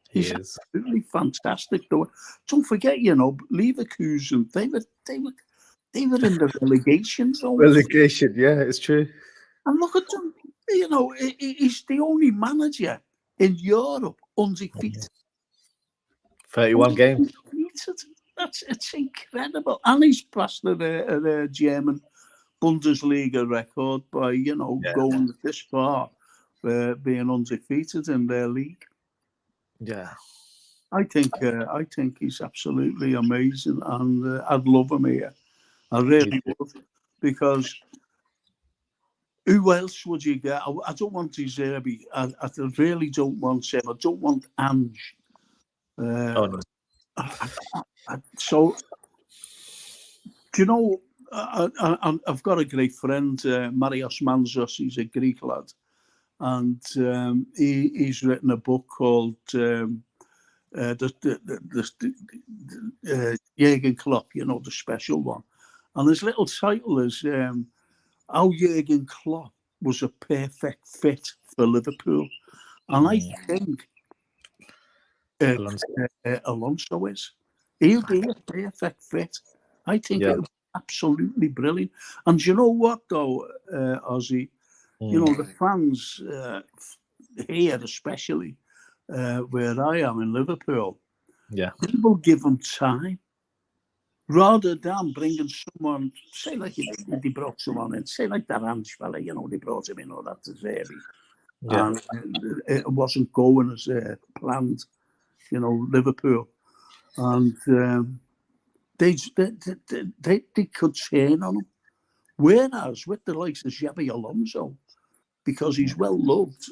He's absolutely fantastic. Though, don't forget, Leverkusen, they were in the relegation zone. Relegation, yeah, it's true. And look at them. He's the only manager in Europe undefeated. 31 games. It's incredible. And he's passed the German Bundesliga record by, going this far, being undefeated in their league. Yeah. I think he's absolutely amazing, and I'd love him here. I really would, because who else would you get? I don't want Zerbi. I really don't want him. I don't want Ange. No. So, do you know, I've got a great friend, Marios Manzos. He's a Greek lad. And he's written a book called Jürgen Klopp, the special one. And his little title is How Jürgen Klopp Was a Perfect Fit for Liverpool. And I think Alonso is. He'll be a perfect fit. I think it'll be absolutely brilliant. And you know what, though, Ozzie? The fans here, especially where I am in Liverpool, they will give them time rather than bringing someone, say like they brought someone in, say like that Ange fella, they brought him in, or that's Zerbi. And it wasn't going as planned, Liverpool. And they could turn on him. Whereas with the likes of Xabi Alonso, because he's well loved,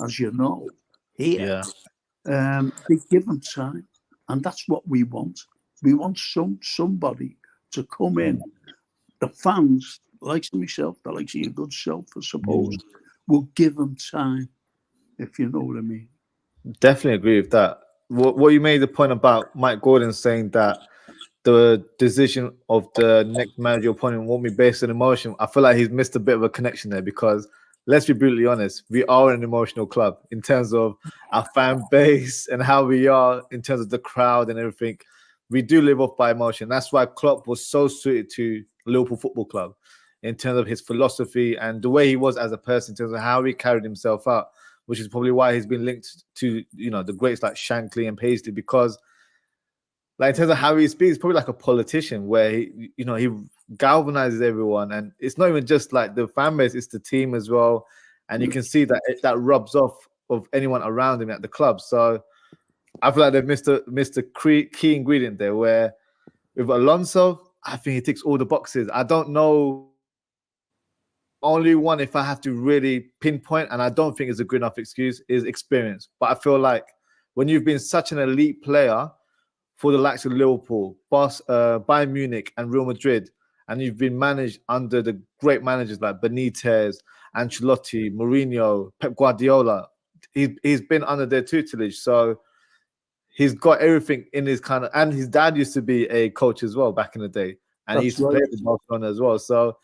as you know, here, they give him time. And that's what we want. We want somebody to come in. The fans, like myself, the likes of your good self, I suppose, will give them time, if you know what I mean. Definitely agree with that. What you made the point about Mike Gordon saying that the decision of the next manager appointment won't be based on emotion. I feel like he's missed a bit of a connection there, because let's be brutally honest, we are an emotional club in terms of our fan base and how we are in terms of the crowd and everything. We do live off by emotion. That's why Klopp was so suited to Liverpool Football Club in terms of his philosophy and the way he was as a person, in terms of how he carried himself out, which is probably why he's been linked to, the greats like Shankly and Paisley, because like in terms of how he speaks, probably like a politician, where he galvanizes everyone, and it's not even just like the fan base; it's the team as well, and you can see that that rubs off of anyone around him at the club. So I feel like they've missed a key ingredient there. Where with Alonso, I think he ticks all the boxes. I don't know only one, if I have to really pinpoint, and I don't think it's a good enough excuse, is experience. But I feel like when you've been such an elite player for the likes of Liverpool, Bayern Munich, and Real Madrid, and you've been managed under the great managers like Benitez, Ancelotti, Mourinho, Pep Guardiola, he's been under their tutelage, so he's got everything in his kind of. And his dad used to be a coach as well back in the day, and he's played with Barcelona as well. So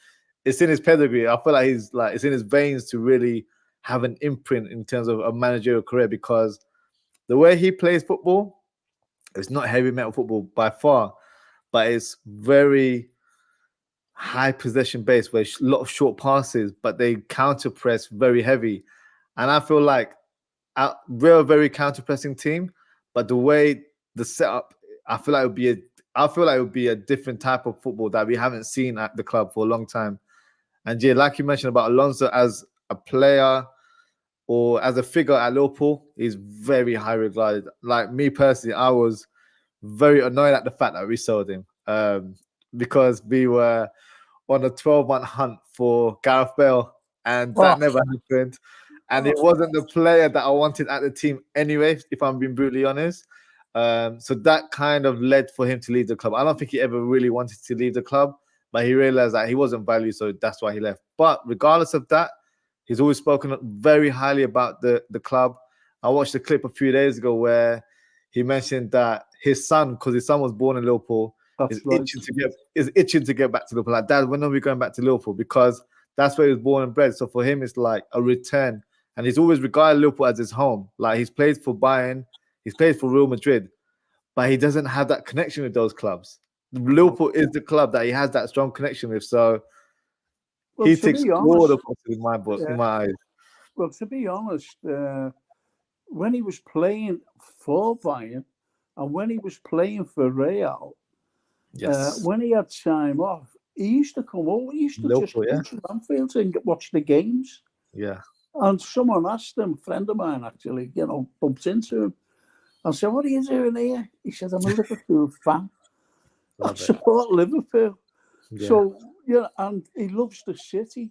it's in his pedigree. I feel like it's in his veins to really have an imprint in terms of a managerial career, because the way he plays football, it's not heavy metal football by far, but it's very high possession based, where a lot of short passes, but they counter press very heavy. And I feel like we're a very counter pressing team, but the way the setup, I feel like it would be a different type of football that we haven't seen at the club for a long time. And yeah, like you mentioned about Alonso as a player or as a figure at Liverpool, he's very high regarded. Like me personally, I was very annoyed at the fact that we sold him, because we were on a 12-month hunt for Gareth Bale, and that never happened. And it wasn't the player that I wanted at the team anyway, if I'm being brutally honest. So that kind of led for him to leave the club. I don't think he ever really wanted to leave the club, but he realized that he wasn't valued, so that's why he left. But regardless of that, he's always spoken very highly about the club. I watched a clip a few days ago where he mentioned that his son, because his son was born in Liverpool, is itching to get back to Liverpool. Like, Dad, when are we going back to Liverpool? Because that's where he was born and bred. So for him, it's like a return. And he's always regarded Liverpool as his home. Like, he's played for Bayern, he's played for Real Madrid, but he doesn't have that connection with those clubs. Liverpool is the club that he has that strong connection with. So he ticks all the boxes in my book, in my eyes. Well, to be honest, when he was playing for Bayern and when he was playing for Real, when he had time off, he used to come over. He used to Liverpool, just come to Anfield and watch the games. Yeah. And someone asked him, a friend of mine actually, bumped into him and said, "What are you doing here?" He said, "I'm a Liverpool fan. I support Liverpool." Yeah. So, and he loves the city.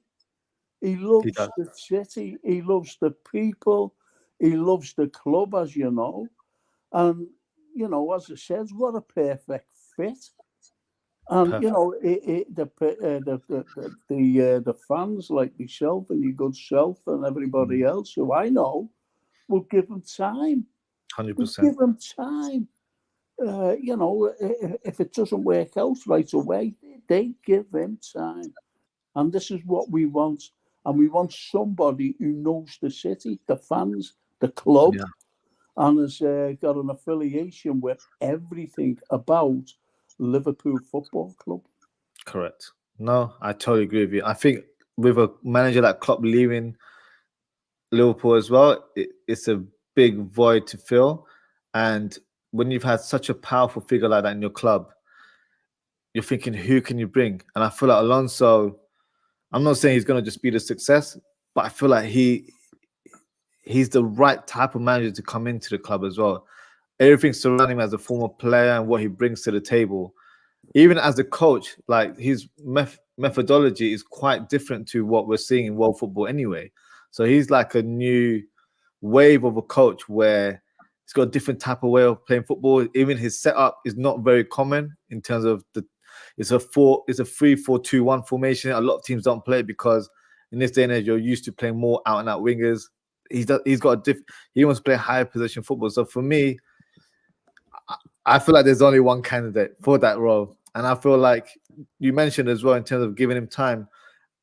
He loves the city. He loves the people. He loves the club, as you know. And, as I said, what a perfect fit. And, the fans like myself and your good self and everybody else who I know will give him time. 100%. Give him time. If it doesn't work out right away, they give him time. And this is what we want. And we want somebody who knows the city, the fans, the club, and has got an affiliation with everything about Liverpool Football Club. Correct. No, I totally agree with you. I think with a manager like Klopp leaving Liverpool as well, it's a big void to fill. And when you've had such a powerful figure like that in your club, you're thinking, who can you bring? And I feel like Alonso, I'm not saying he's going to just be the success, but I feel like he's the right type of manager to come into the club as well. Everything surrounding him as a former player and what he brings to the table. Even as a coach, like his methodology is quite different to what we're seeing in world football anyway. So he's like a new wave of a coach where he's got a different type of way of playing football. Even his setup is not very common in terms of it's a 3-4-2-1 formation. A lot of teams don't play it because in this day and age, you're used to playing more out and out wingers. He wants to play higher position football. So for me, I feel like there's only one candidate for that role. And I feel like you mentioned as well in terms of giving him time.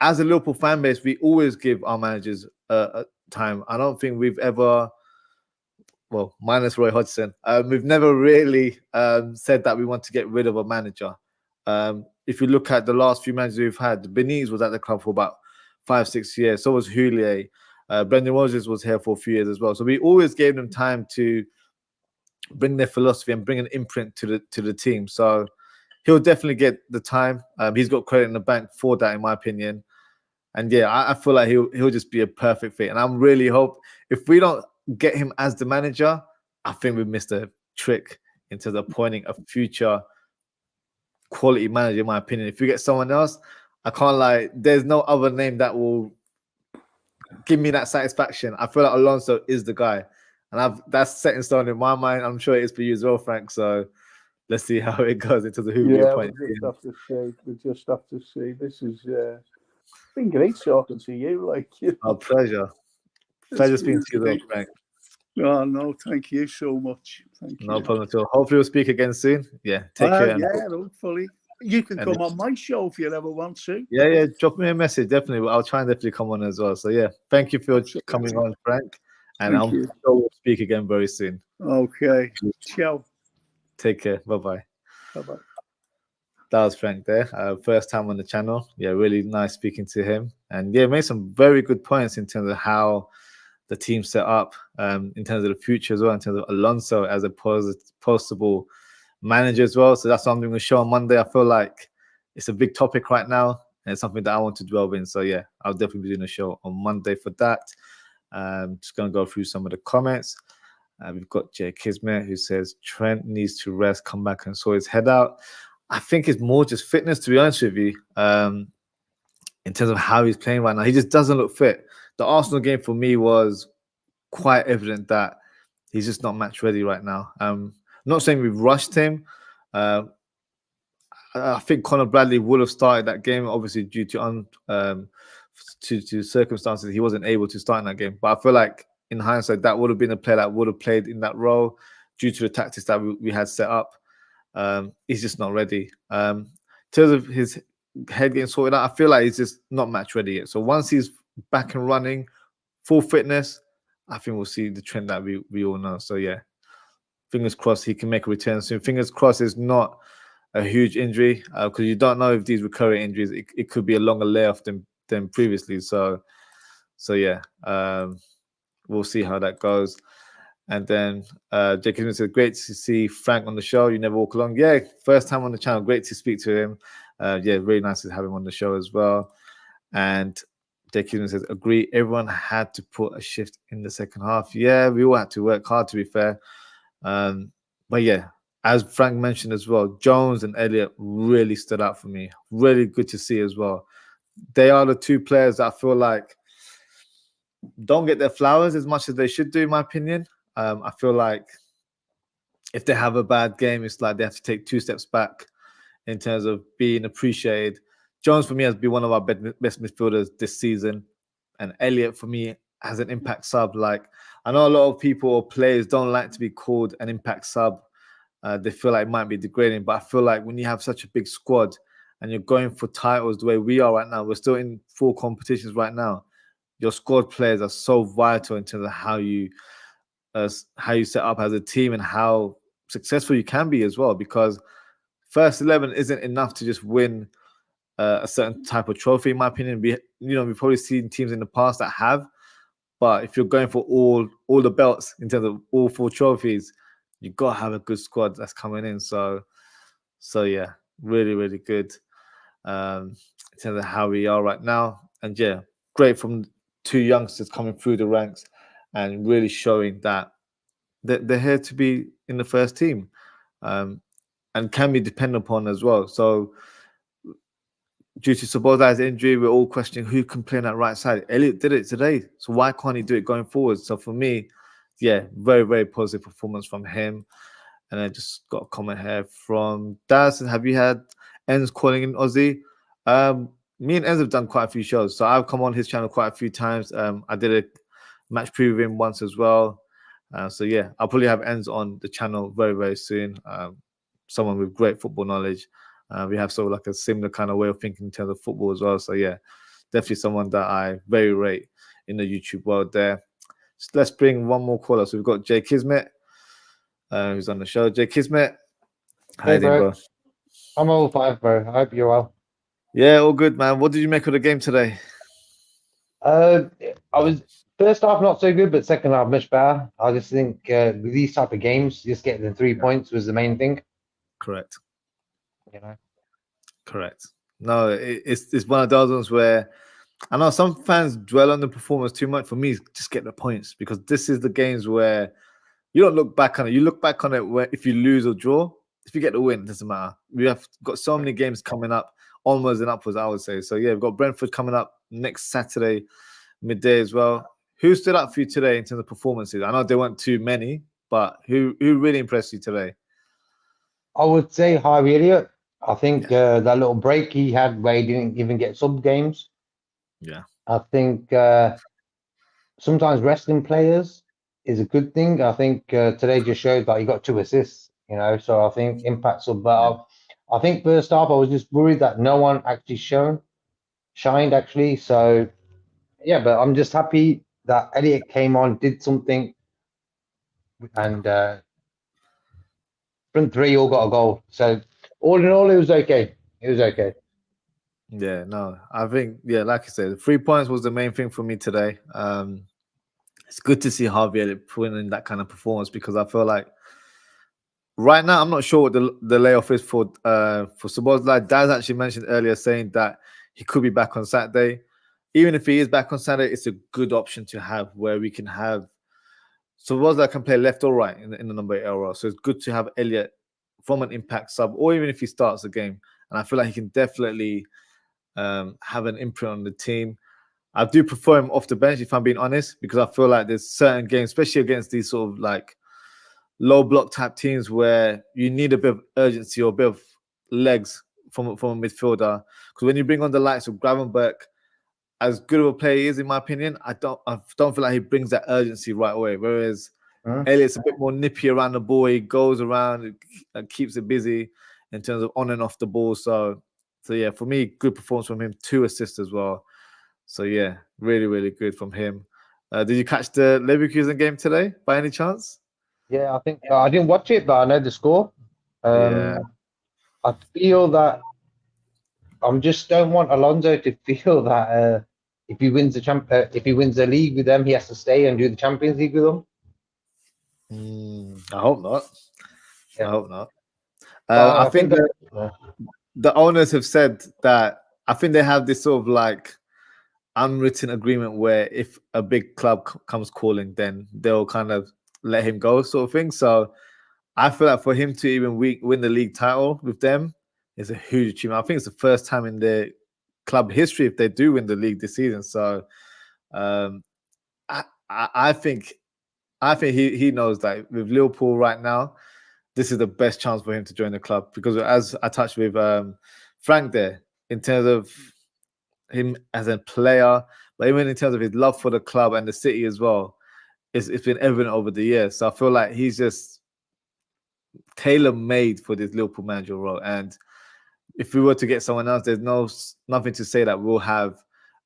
As a Liverpool fan base, we always give our managers time. I don't think we've ever, well, minus Roy Hodgson, we've never really said that we want to get rid of a manager. If you look at the last few managers we've had, Benitez was at the club for about 5-6 years. So was Houllier. Brendan Rodgers was here for a few years as well. So we always gave them time to bring their philosophy and bring an imprint to the team. So he'll definitely get the time. He's got credit in the bank for that, in my opinion. And yeah, I feel like he'll just be a perfect fit. And I'm really hope if we don't get him as the manager, I think we've missed a trick in terms of appointing a future quality manager, in my opinion. If you get someone else, I can't lie, there's no other name that will give me that satisfaction. I feel like Alonso is the guy. And that's set in stone in my mind. I'm sure it is for you as well, Frank. So let's see how it goes into the who we appoint. We just have to see. This has been great talking to you. Our pleasure. Pleasure speaking to you, though, Frank. Oh, no, thank you so much. Thank you. No problem at all. Hopefully we'll speak again soon. Yeah, take care. Yeah, hopefully. You can come on my show if you ever want to. Yeah, drop me a message, definitely. I'll try and definitely come on as well. So yeah, thank you for coming on, Frank. And I'm sure we'll speak again very soon. Okay. Ciao. Take care. Bye-bye. Bye-bye. That was Frank there. First time on the channel. Yeah, really nice speaking to him. And yeah, made some very good points in terms of how the team set up, in terms of the future as well, in terms of Alonso as a possible manager as well. So that's what I'm doing a show on Monday. I feel like it's a big topic right now, and it's something that I want to dwell in. So yeah, I'll definitely be doing a show on Monday for that. Just going to go through some of the comments. We've got Jay Kismet who says Trent needs to rest, come back and sort his head out. I think it's more just fitness, to be honest with you, in terms of how he's playing right now. He just doesn't look fit. The Arsenal game for me was quite evident that he's just not match ready right now. not saying we've rushed him. I think Conor Bradley would have started that game, obviously due to to circumstances. He wasn't able to start in that game. But I feel like in hindsight, that would have been a player that would have played in that role due to the tactics that we had set up. He's just not ready. In terms of his head getting sorted out, I feel like he's just not match ready yet. So once he's back and running, full fitness, I think we'll see the trend that we all know. So yeah, fingers crossed he can make a return soon. Fingers crossed it's not a huge injury, because you don't know if these recurring injuries, it could be a longer layoff than previously. So yeah, we'll see how that goes. And then Jacob said, great to see Frank on the show. You never walk along. Yeah, first time on the channel. Great to speak to him. Yeah, really nice to have him on the show as well. And Jacob says, agree. Everyone had to put a shift in the second half. Yeah, we all had to work hard, to be fair. But yeah, as Frank mentioned as well, Jones and Elliott really stood out for me. Really good to see as well. They are the two players that I feel like don't get their flowers as much as they should do, in my opinion. I feel like if they have a bad game, it's like they have to take 2 steps back in terms of being appreciated. Jones, for me, has been one of our best midfielders this season. And Elliott, for me, as an impact sub. Like, I know a lot of people or players don't like to be called an impact sub. They feel like it might be degrading, but I feel like when you have such a big squad and you're going for titles the way we are right now, we're still in 4 competitions right now. Your squad players are so vital in terms of how you set up as a team and how successful you can be as well. Because first 11 isn't enough to just win a certain type of trophy, in my opinion. We've probably seen teams in the past that have, but if you're going for all the belts in terms of all 4 trophies, you've got to have a good squad that's coming in. So yeah, really, really good in terms of how we are right now. And yeah, great from 2 youngsters coming through the ranks and really showing that they're here to be in the first team, and can be depended upon as well. So due to Sabozai's injury, we're all questioning who can play on that right side. Elliott did it today, so why can't he do it going forward? So for me, yeah, very, very positive performance from him. And I just got a comment here from Daz. Have you had Enz calling in Ozzie? Me and Enz have done quite a few shows, so I've come on his channel quite a few times. I did a match preview with him once as well. So yeah, I'll probably have Enz on the channel very, very soon. Someone with great football knowledge. We have sort of like a similar kind of way of thinking in terms of football as well. So yeah, definitely someone that I very rate in the YouTube world there. So let's bring one more caller. So we've got Jay Kismet, who's on the show. Jay Kismet, how you doing, bro? I'm all fine, bro. I hope you're well. Yeah, all good, man. What did you make of the game today? I was first half not so good, but second half much better. I just think with these type of games, just getting the 3 points was the main thing. Correct. You know. Correct. No, it's one of those ones where I know some fans dwell on the performance too much. For me, just get the points, because this is the games where you don't look back on it. You look back on it where if you lose or draw. If you get the win, it doesn't matter. We have got so many games coming up, onwards and upwards, I would say. So yeah, we've got Brentford coming up next Saturday, midday as well. Who stood up for you today in terms of performances? I know there weren't too many, but who really impressed you today? I would say Harvey Elliott. I think that little break he had where he didn't even get sub games. Yeah. I think sometimes resting players is a good thing. I think today just showed that he got 2 assists, you know, so I think impact sub. But I think first half I was just worried that no one actually shined actually. So yeah, but I'm just happy that Elliott came on, did something, and front 3 all got a goal. So all in all, it was okay. It was okay. Yeah, no, I think, yeah, like I said, 3 points was the main thing for me today. It's good to see Harvey Elliott putting in that kind of performance, because I feel like right now I'm not sure what the layoff is for Szoboszlai. Daz actually mentioned earlier saying that he could be back on Saturday. Even if he is back on Saturday, it's a good option to have where we can have Szoboszlai can play left or right in the number 8 role. So it's good to have Elliott from an impact sub, or even if he starts the game. And I feel like he can definitely have an imprint on the team. I do prefer him off the bench, if I'm being honest, because I feel like there's certain games, especially against these sort of like low block type teams where you need a bit of urgency or a bit of legs from a midfielder. Because when you bring on the likes of Gravenberch, as good of a player he is, in my opinion, I don't feel like he brings that urgency right away. Whereas Elliott's a bit more nippy around the ball. He goes around and keeps it busy in terms of on and off the ball. So yeah, for me, good performance from him. 2 assists as well. So yeah, really, really good from him. Did you catch the Leverkusen game today by any chance? Yeah, I think I didn't watch it, but I know the score. Yeah. I feel that I just don't want Alonso to feel that if he wins the league with them, he has to stay and do the Champions League with them. I hope not. Yeah. I hope not. But I think the owners have said that I think they have this sort of like unwritten agreement where if a big club comes calling, then they'll kind of let him go, sort of thing. So I feel like for him to even win the league title with them is a huge achievement. I think it's the first time in their club history if they do win the league this season. So I think he knows that with Liverpool right now, this is the best chance for him to join the club, because as I touched with Frank there, in terms of him as a player, but even in terms of his love for the club and the city as well, it's been evident over the years. So I feel like he's just tailor-made for this Liverpool manager role. And if we were to get someone else, there's nothing to say that we'll have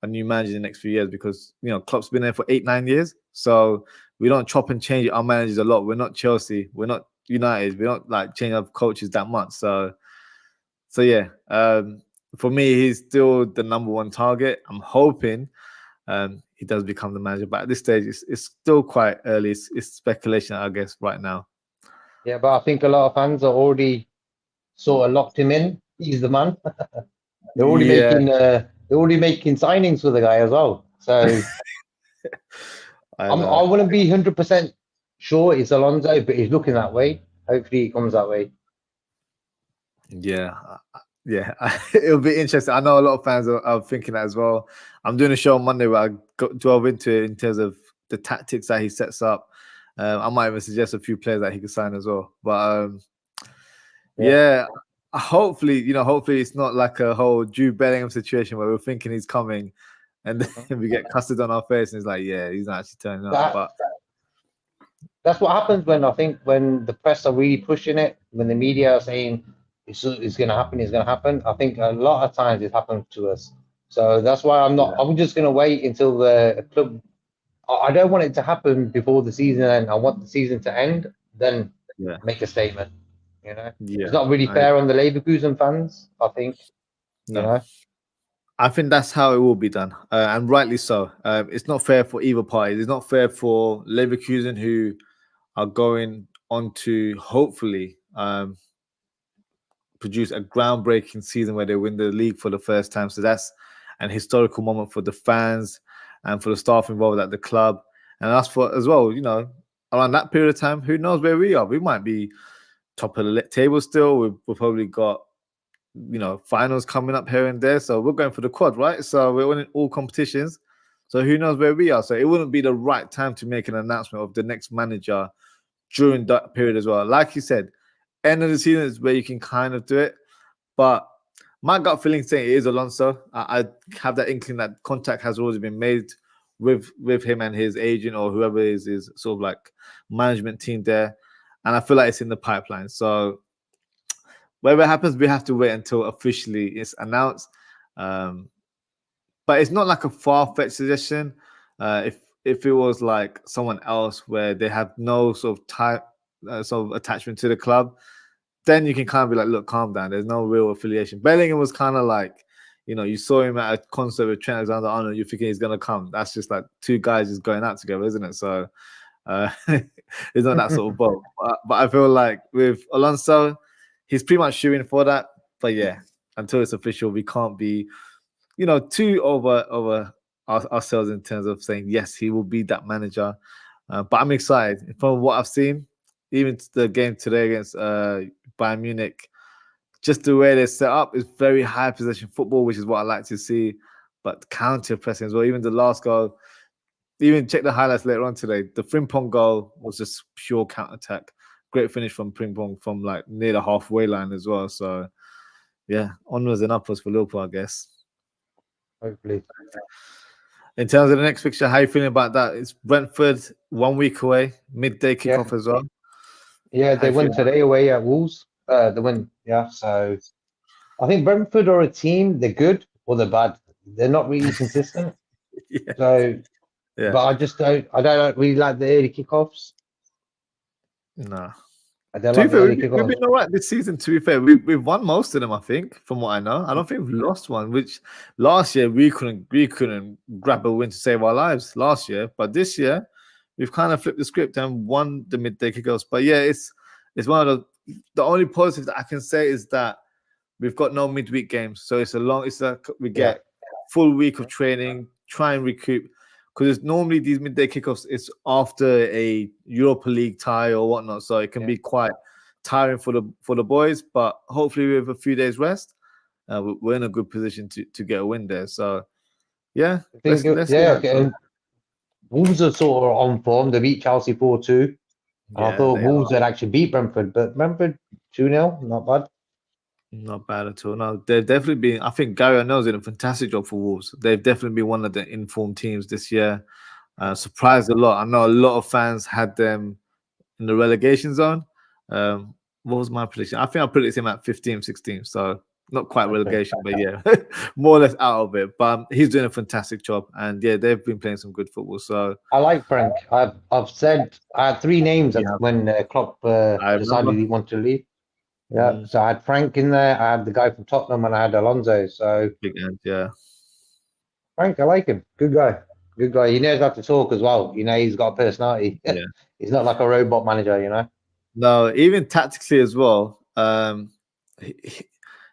a new manager in the next few years, because Klopp's been there for 8-9 years. So we don't chop and change our managers a lot. We're not Chelsea. We're not United. We don't like change up coaches that much. So yeah, for me, he's still the number 1 target. I'm hoping he does become the manager, but at this stage, it's still quite early. It's speculation, I guess, right now. Yeah, but I think a lot of fans are already sort of locked him in. He's the man. They're already making signings for the guy as well. So I wouldn't be 100% sure it's Alonso, but he's looking that way. Hopefully, he comes that way. Yeah, it'll be interesting. I know a lot of fans are thinking that as well. I'm doing a show on Monday where I delve into it in terms of the tactics that he sets up. I might even suggest a few players that he could sign as well. But hopefully it's not like a whole Jude Bellingham situation where we're thinking he's coming and then we get custard on our face and it's like, yeah, he's not actually turning up. But that's what happens when the press are really pushing it, when the media are saying it's going to happen. I think a lot of times it happens to us. So that's why I'm just going to wait until the club. I don't want it to happen before the season end. I want the season to end, then make a statement. It's not really fair on the Leverkusen fans, I think. No. I think that's how it will be done, and rightly so. It's not fair for either party. It's not fair for Leverkusen, who are going on to hopefully produce a groundbreaking season where they win the league for the first time. So that's an historical moment for the fans and for the staff involved at the club. And us for as well, around that period of time, who knows where we are? We might be top of the table still. We've probably got, finals coming up here and there. So we're going for the quad, right? So we're winning all competitions. So who knows where we are? So it wouldn't be the right time to make an announcement of the next manager during that period as well. Like you said, end of the season is where you can kind of do it. But my gut feeling saying it is Alonso. I have that inkling that contact has already been made with him and his agent or whoever is his sort of like management team there. And I feel like it's in the pipeline. So whatever happens, we have to wait until officially it's announced. But it's not like a far-fetched suggestion. If it was like someone else where they have no sort of attachment to the club, then you can kind of be like, look, calm down. There's no real affiliation. Bellingham was kind of like, you saw him at a concert with Trent Alexander-Arnold. You're thinking he's gonna come. That's just like 2 guys just going out together, isn't it? So it's not that sort of boat. But I feel like with Alonso, he's pretty much shooting for that. But yeah, until it's official, we can't be, too over ourselves in terms of saying yes, he will be that manager. But I'm excited from what I've seen. Even the game today against Bayern Munich, just the way they're set up is very high possession football, which is what I like to see. But counter pressing as well. Even the last goal, even check the highlights later on today. The Frimpong goal was just pure counter attack. great finish from Ping Pong from like near the halfway line as well. So yeah, onwards and upwards for Liverpool, I guess. Hopefully. In terms of the next fixture, how are you feeling about that? It's Brentford 1 week away, midday kickoff as well. Yeah, they went today away at Wolves. They went, so I think Brentford are a team, they're good or they're bad. They're not really consistent. So, but I don't really like the early kickoffs. No. I don't like the early We've kickoffs. been all right this season, to be fair. We've won most of them, I think, from what I know. I don't think we've lost one, which last year we couldn't grab a win to save our lives last year. But this year, we've kind of flipped the script and won the midday kickoffs. But yeah, it's one of the only positive that I can say is that we've got no midweek games. So we get full week of training, try and recoup. Because normally these midday kickoffs, it's after a Europa League tie or whatnot, so it can be quite tiring for the boys. But hopefully, with a few days rest, we're in a good position to get a win there. So, yeah, let's okay. Wolves are sort of on form. They beat Chelsea 4-2. I thought Wolves had actually beat Brentford, but Brentford 2-0, not bad. Not bad at all. No, they've definitely been. I think Gary O'Neill's did a fantastic job for Wolves. They've definitely been one of the informed teams this year. Surprised a lot. I know a lot of fans had them in the relegation zone. What was my prediction? I think I predicted him at 15th, 16th. So not quite relegation, but yeah, more or less out of it. But he's doing a fantastic job, and yeah, they've been playing some good football. So I like Frank. I've said I had three names when Klopp decided he wanted to leave. Yeah, so I had Frank in there. I had the guy from Tottenham, and I had Alonso. So big end, yeah. Frank, I like him. Good guy. Good guy. He knows how to talk as well. You know, he's got a personality. Yeah. He's not like a robot manager, you know. No, even tactically as well.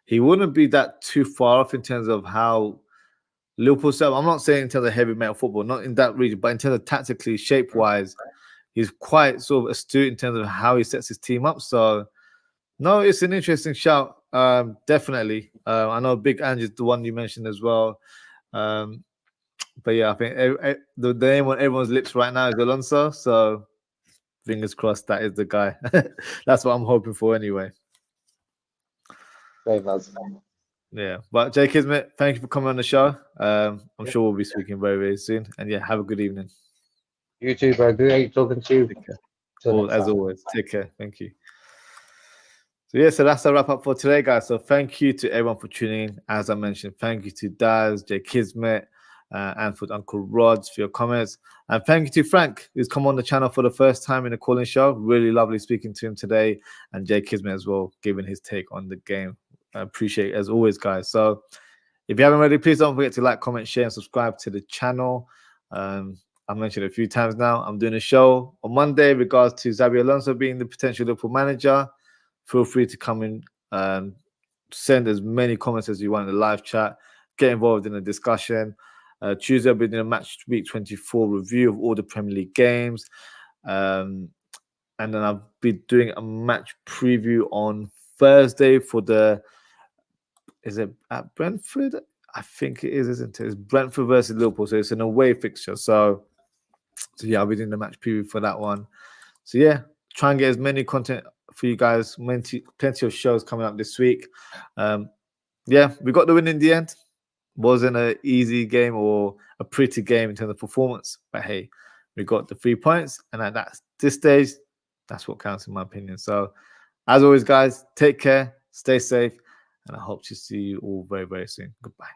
He wouldn't be that too far off in terms of how Liverpool set up. I'm not saying in terms of heavy metal football, not in that region, but in terms of tactically, shape-wise, he's quite sort of astute in terms of how he sets his team up. So, no, it's an interesting shout. Definitely. I know Big Ange is the one you mentioned as well. But yeah, I think the name on everyone's lips right now is Alonso. So, fingers crossed that is the guy. That's what I'm hoping for anyway. Yeah, but Jay Kismet, thank you for coming on the show. I'm sure we'll be speaking very, very soon. And yeah, have a good evening. You too, bro. Great talking to you. As always, take care. Thank you. So yeah, so that's a wrap up for today, guys. So thank you to everyone for tuning in. As I mentioned, thank you to Daz, Jay Kismet, and for Uncle Rods for your comments. And thank you to Frank, who's come on the channel for the first time in a calling show. Really lovely speaking to him today. And Jay Kismet as well, giving his take on the game. I appreciate it as always, guys. So if you haven't already, please don't forget to like, comment, share, and subscribe to the channel. I mentioned it a few times now. I'm doing a show on Monday in regards to Xabi Alonso being the potential Liverpool manager. Feel free to come in and send as many comments as you want in the live chat. Get involved in the discussion. Tuesday, I'll be doing a match week 24 review of all the Premier League games. And then I'll be doing a match preview on Thursday for is it at Brentford? I think it is, isn't it? It's Brentford versus Liverpool. So it's an away fixture. So yeah, I'll be doing the match preview for that one. So yeah, try and get as many content for you guys. Plenty of shows coming up this week. Yeah, we got the win in the end. Wasn't an easy game or a pretty game in terms of performance, but hey, we got the 3 points, and at this stage, that's what counts in my opinion. So, as always, guys, take care, stay safe, and I hope to see you all very, very soon. Goodbye.